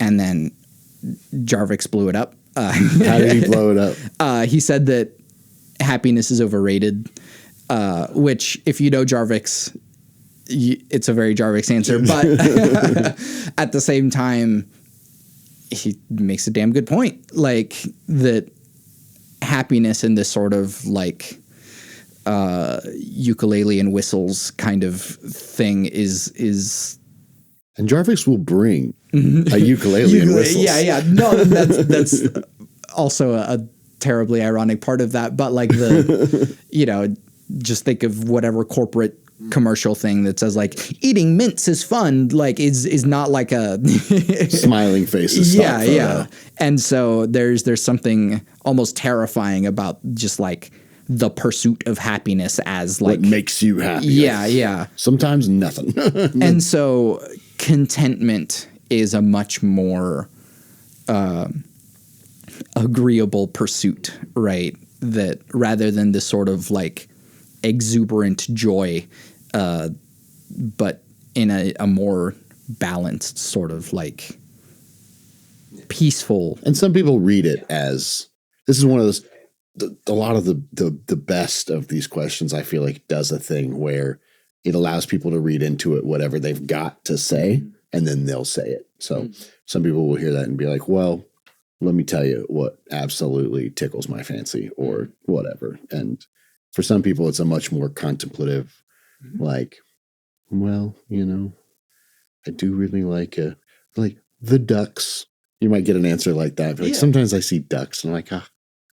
And then Jarvix blew it up. How did he blow it up? He said that happiness is overrated, which if you know Jarvix, it's a very Jarvix answer. But at the same time, he makes a damn good point. Like that happiness in this sort of like ukulele and whistles kind of thing is and Jarvix will bring a ukulele and whistles. Yeah. No, that's also a terribly ironic part of that. But like just think of whatever corporate commercial thing that says like eating mints is fun, like is not like a smiling faces. Yeah. And so there's something almost terrifying about just like the pursuit of happiness as like what makes you happy. Yeah. Sometimes nothing. And so contentment is a much more agreeable pursuit, right? That rather than this sort of like exuberant joy, but in a more balanced sort of like peaceful. And some people read it as this is one of those. A lot of the best of these questions, I feel like, does a thing where it allows people to read into it whatever they've got to say, and then they'll say it. So some people will hear that and be like, well, let me tell you what absolutely tickles my fancy or whatever. And for some people, it's a much more contemplative, like, well, I do really like the ducks. You might get an answer like that. Like sometimes I see ducks and I'm like,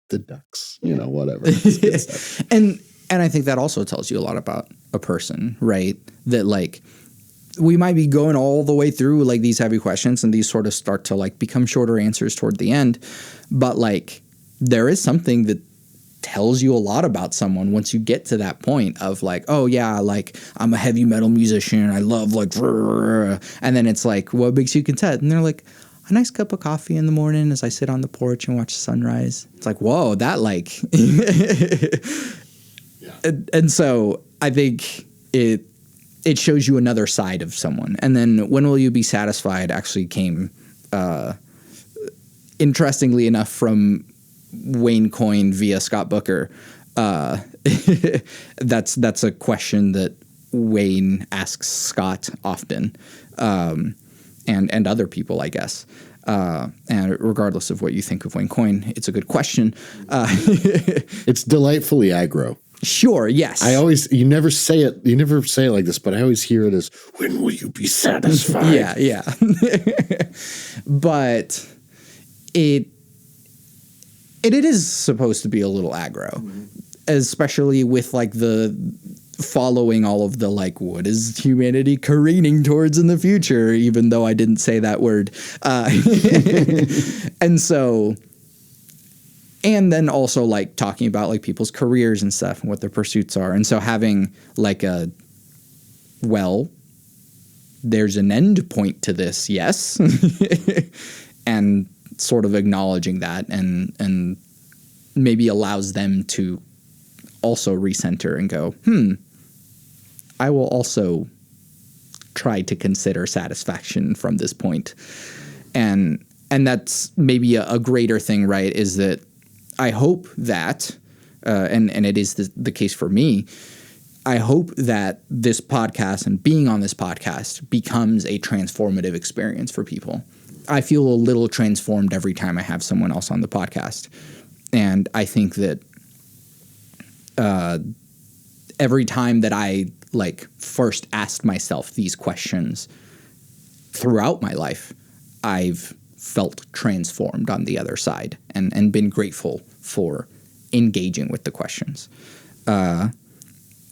the ducks, whatever. And I think that also tells you a lot about a person, right? That like we might be going all the way through like these heavy questions and these sort of start to like become shorter answers toward the end. But like there is something that tells you a lot about someone once you get to that point of like, oh yeah, like I'm a heavy metal musician. I love like, and then it's like, what makes you content? And they're like, a nice cup of coffee in the morning as I sit on the porch and watch the sunrise. It's like, whoa, that like, and so I think it shows you another side of someone. And then when will you be satisfied actually came, interestingly enough, from Wayne Coyne via Scott Booker. That's a question that Wayne asks Scott often. And other people, I guess. And regardless of what you think of Wayne Coyne, it's a good question. It's delightfully aggro. Sure, yes. You never say it like this, but I always hear it as, when will you be satisfied? Yeah. But it is supposed to be a little aggro, especially with like the following all of the like, what is humanity careening towards in the future, even though I didn't say that word. And so, and then also like talking about like people's careers and stuff and what their pursuits are. And so having like there's an end point to this. Yes. And sort of acknowledging that and maybe allows them to also recenter and go, I will also try to consider satisfaction from this point. And that's maybe a greater thing, right? Is that I hope that, and it is the case for me, I hope that this podcast and being on this podcast becomes a transformative experience for people. I feel a little transformed every time I have someone else on the podcast. And I think that every time that I like first asked myself these questions throughout my life, I've felt transformed on the other side and been grateful for engaging with the questions. And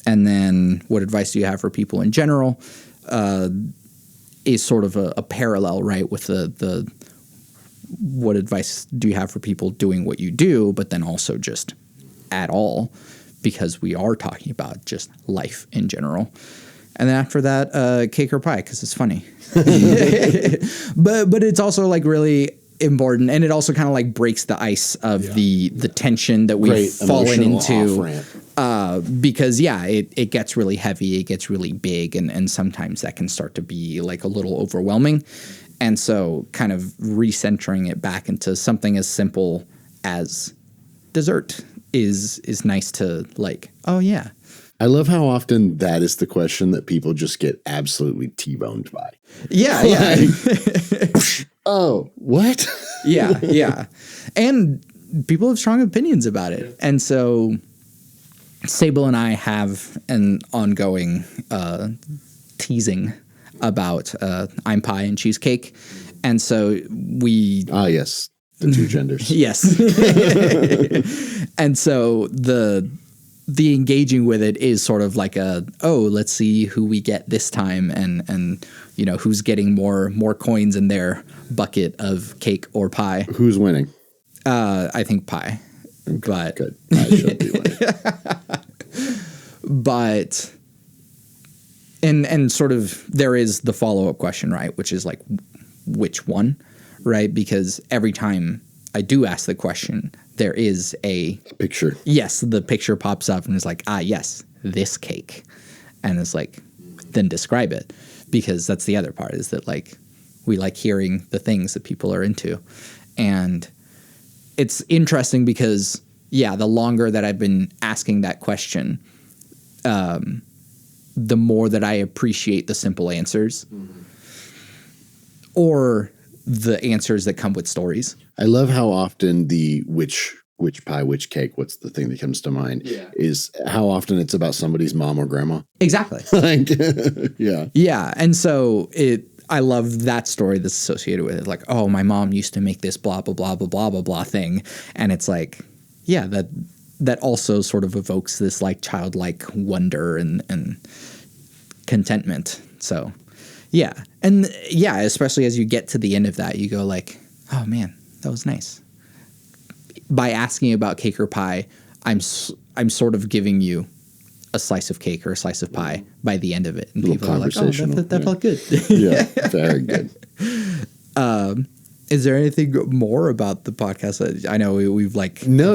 then what advice do you have for people in general? Is sort of a parallel, right, with the what advice do you have for people doing what you do, but then also just at all, because we are talking about just life in general. And then after that, cake or pie, because it's funny. but it's also like really important, and it also kind of like breaks the ice of the tension that we've fallen into. Because it gets really heavy, it gets really big, and sometimes that can start to be like a little overwhelming. And so kind of recentering it back into something as simple as dessert is nice to like, oh yeah. I love how often that is the question that people just get absolutely T-boned by. Yeah, yeah. Oh, what? yeah. And people have strong opinions about it. And so Sable and I have an ongoing teasing about I'm pie and cheesecake. And so we... Ah, yes. The two genders. Yes. And so the engaging with it is sort of like let's see who we get this time and you know, who's getting more coins in their bucket of cake or pie. Who's winning? I think pie. Okay, but good. I should be winning. But and sort of there is the follow-up question, right? Which is like, which one, right? Because every time I do ask the question, there is a picture. Yes, the picture pops up and it's like, yes, this cake. And it's like, then describe it. Because that's the other part, is that like we like hearing the things that people are into. And it's interesting because, yeah, the longer that I've been asking that question, the more that I appreciate the simple answers or the answers that come with stories. I love how often the which pie, which cake, what's the thing that comes to mind, is how often it's about somebody's mom or grandma. Exactly. Like, yeah. Yeah. And so I love that story that's associated with it. Like, oh, my mom used to make this blah, blah, blah, blah, blah, blah, blah thing. And it's like, yeah, that also sort of evokes this like childlike wonder and contentment. So, yeah. And yeah, especially as you get to the end of that, you go like, oh man, that was nice. By asking about cake or pie, I'm sort of giving you a slice of cake or a slice of pie by the end of it. And people are like, oh, that felt good. Yeah, very good. Is there anything more about the podcast? I know we've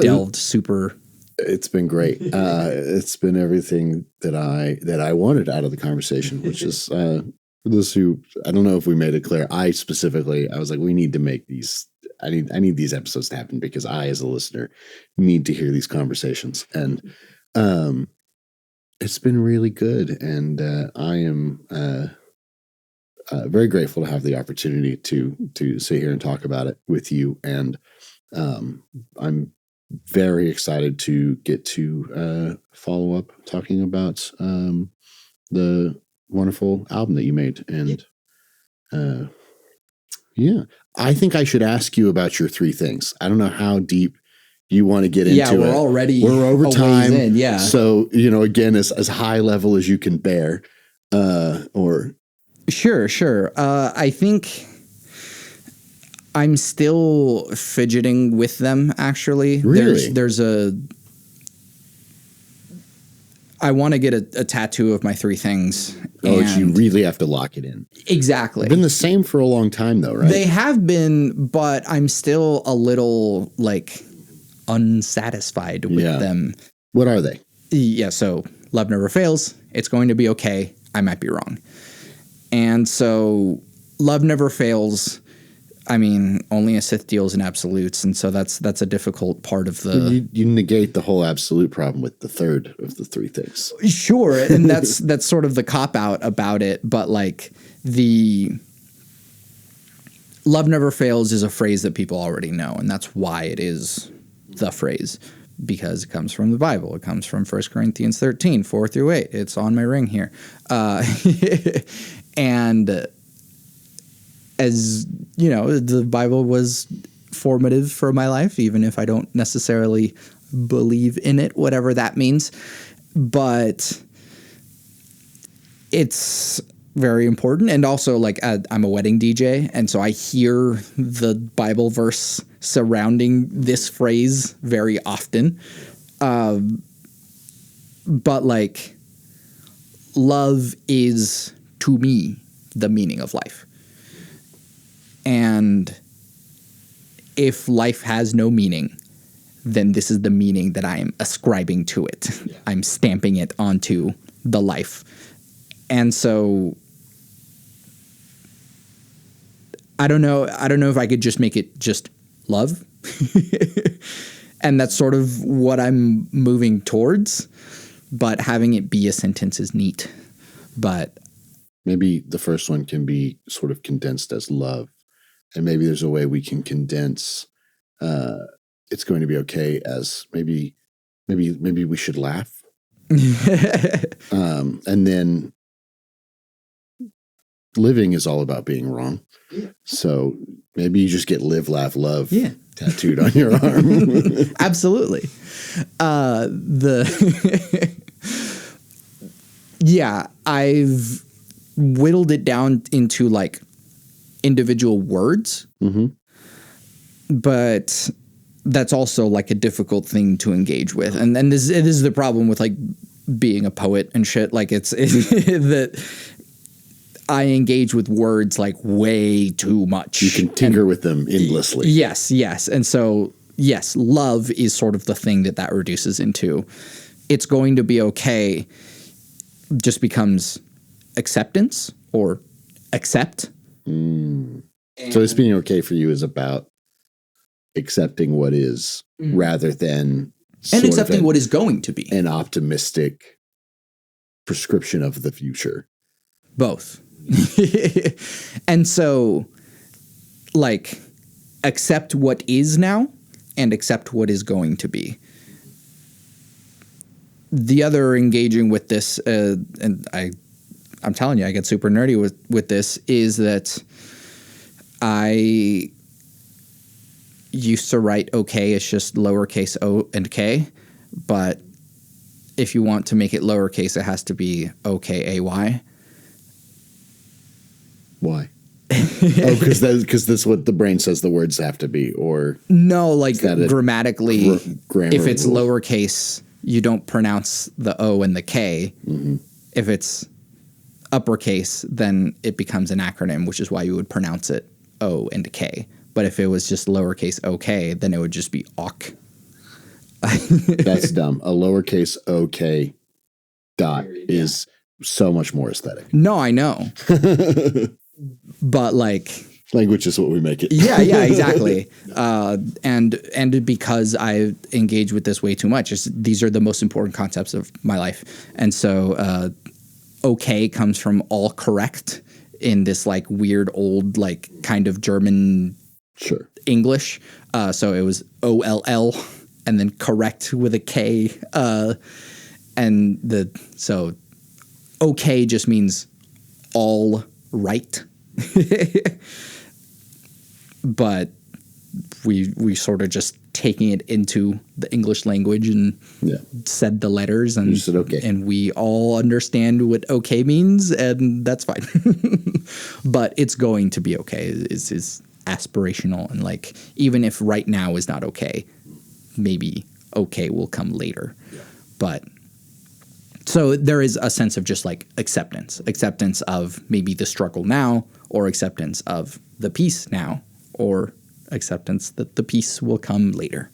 delved super. It's been great. It's been everything that I wanted out of the conversation, which is for those who, I don't know if we made it clear. I was like, we need to make these. I need these episodes to happen because I, as a listener, need to hear these conversations. And it's been really good. And I am very grateful to have the opportunity to sit here and talk about it with you. And I'm very excited to get to follow up talking about the wonderful album that you made. And yeah, I think I should ask you about your three things. I don't know how deep you want to get into it. Yeah, we're over time. In, yeah. So, again, as high level as you can bear, or. Sure. I think I'm still fidgeting with them, actually. Really? I want to get a tattoo of my three things. Oh, you really have to lock it in. Exactly. They've been the same for a long time, though, right? They have been, but I'm still a little, unsatisfied with them. What are they? Yeah, so Love Never Fails. It's going to be okay. I might be wrong. And so Love Never Fails, I mean, only a Sith deals in absolutes, and so that's a difficult part of the... You negate the whole absolute problem with the third of the three things. Sure, and that's sort of the cop-out about it, but the Love Never Fails is a phrase that people already know, and that's why it is the phrase, because it comes from the Bible. It comes from 1 Corinthians 13, 4-8. It's on my ring here. And... as you know, the Bible was formative for my life, even if I don't necessarily believe in it, whatever that means. But it's very important. And also, I'm a wedding DJ, and so I hear the Bible verse surrounding this phrase very often. But love is, to me, the meaning of life. And if life has no meaning, then this is the meaning that I am ascribing to it. Yeah. I'm stamping it onto the life. And so I don't know if I could just make it just love. And that's sort of what I'm moving towards, but having it be a sentence is neat. But maybe the first one can be sort of condensed as love, and maybe there's a way we can condense it's going to be okay as maybe we should laugh. And then living is all about being wrong. Yeah. So maybe you just get live, laugh, love tattooed on your arm. Absolutely. I've whittled it down into like individual words, but that's also like a difficult thing to engage with. And this is the problem with like being a poet and shit. Like it's that I engage with words like way too much. You can tinker with them endlessly. Yes. And so, yes, love is sort of the thing that reduces into. It's going to be okay just becomes acceptance or accept. So it's being okay for you is about accepting what is rather than and accepting what is going to be. An optimistic prescription of the future. Both. And so, like, accept what is now and accept what is going to be. The other engaging with this, and I'm telling you, I get super nerdy with this, is that I used to write okay, it's just lowercase o and k, but if you want to make it lowercase, it has to be O-K-A-Y. Why? Because that's what the brain says the words have to be, or no, like grammatically, if it's rule? Lowercase, you don't pronounce the O and the K. If it's uppercase, then it becomes an acronym, which is why you would pronounce it O and K. But if it was just lowercase OK, then it would just be OK. That's dumb. A lowercase OK dot is so much more aesthetic. No, I know. But like language is what we make it. Yeah, exactly. And because I engage with this way too much, these are the most important concepts of my life. And so okay comes from all correct in this like weird old like kind of German English. So it was O-L-L and then correct with a K. So okay just means all right. But we sort of just taking it into the English language and said the letters and said okay. And we all understand what okay means, and that's fine. But it's going to be okay is aspirational, and like even if right now is not okay, maybe okay will come later. But so there is a sense of just like acceptance of maybe the struggle now, or acceptance of the peace now, or acceptance that the peace will come later.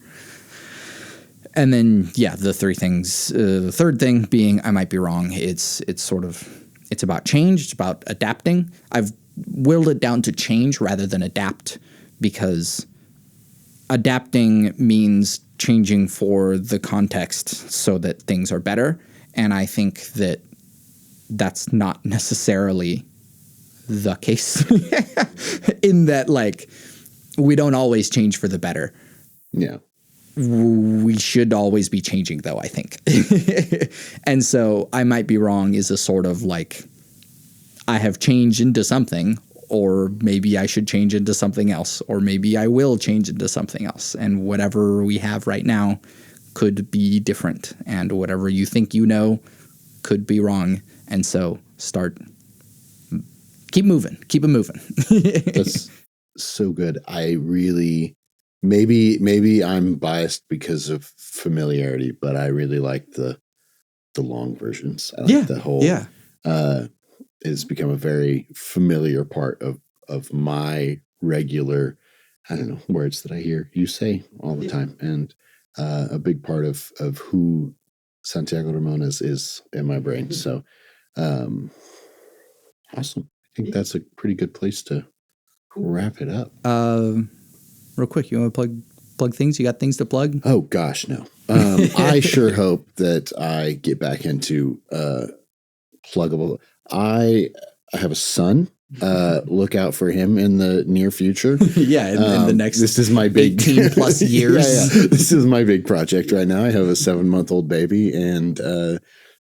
And then, the three things, the third thing being, I might be wrong. It's about change. It's about adapting. I've whittled it down to change rather than adapt, because adapting means changing for the context so that things are better. And I think that that's not necessarily the case in that, like, we don't always change for the better. Yeah. We should always be changing, though, I think. And so I might be wrong is a sort of like, I have changed into something, or maybe I should change into something else, or maybe I will change into something else. And whatever we have right now could be different, and whatever you think you know could be wrong. And so keep it moving. That's so good. I really, maybe I'm biased because of familiarity, but I really like the long versions. I like the whole, it's become a very familiar part of my regular, I don't know, words that I hear you say all the time. And a big part of who Santiago Ramones is in my brain. So awesome. I think that's a pretty good place to wrap it up. Real quick, you want to plug things? You got things to plug? Oh gosh, no. I sure hope that I get back into pluggable. I have a son. Look out for him in the near future. Yeah, in the next this is my big 18 plus years. Yeah. This is my big project right now. I have a 7-month-old baby, and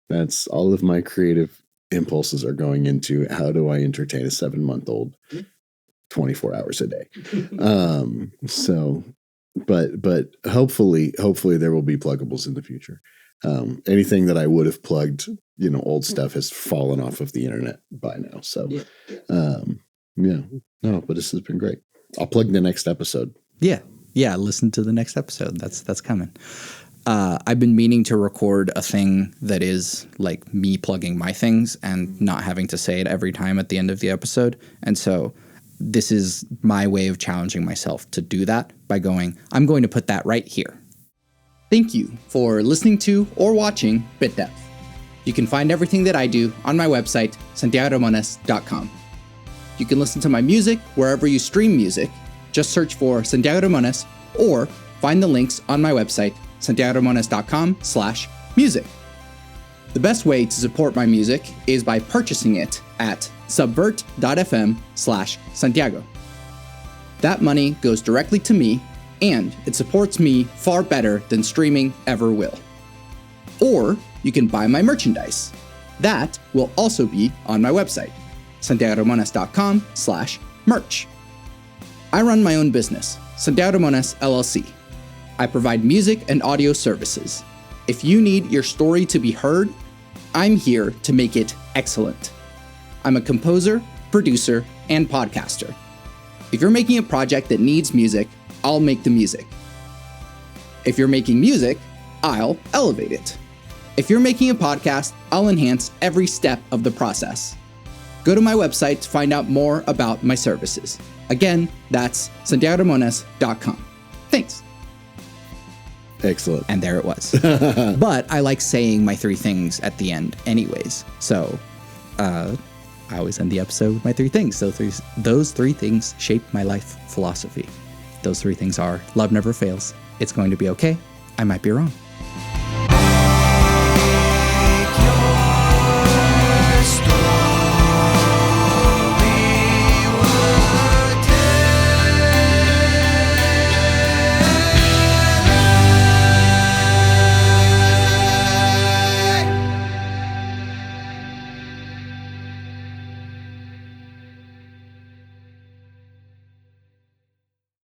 that's all of my creative impulses are going into how do I entertain a 7-month-old 24 hours a day. But hopefully there will be pluggables in the future. Anything that I would have plugged, old stuff has fallen off of the internet by now. So, no, but this has been great. I'll plug the next episode. Yeah. Listen to the next episode. That's coming. I've been meaning to record a thing that is like me plugging my things and not having to say it every time at the end of the episode. And so this is my way of challenging myself to do that by going, I'm going to put that right here. Thank you for listening to or watching Bit Depth. You can find everything that I do on my website, santiagoramones.com. You can listen to my music wherever you stream music. Just search for Santiago Ramones or find the links on my website, santiagoramones.com/music. The best way to support my music is by purchasing it at subvert.fm/Santiago. That money goes directly to me, and it supports me far better than streaming ever will. Or you can buy my merchandise. That will also be on my website, santiagoramones.com/merch. I run my own business, Santiago Ramones LLC. I provide music and audio services. If you need your story to be heard, I'm here to make it excellent. I'm a composer, producer, and podcaster. If you're making a project that needs music, I'll make the music. If you're making music, I'll elevate it. If you're making a podcast, I'll enhance every step of the process. Go to my website to find out more about my services. Again, that's santiagoramones.com. Thanks. Excellent. And there it was. But I like saying my 3 things at the end anyways. So I always end the episode with my 3 things. So those 3 things shape my life philosophy. Those 3 things are: love never fails. It's going to be okay. I might be wrong.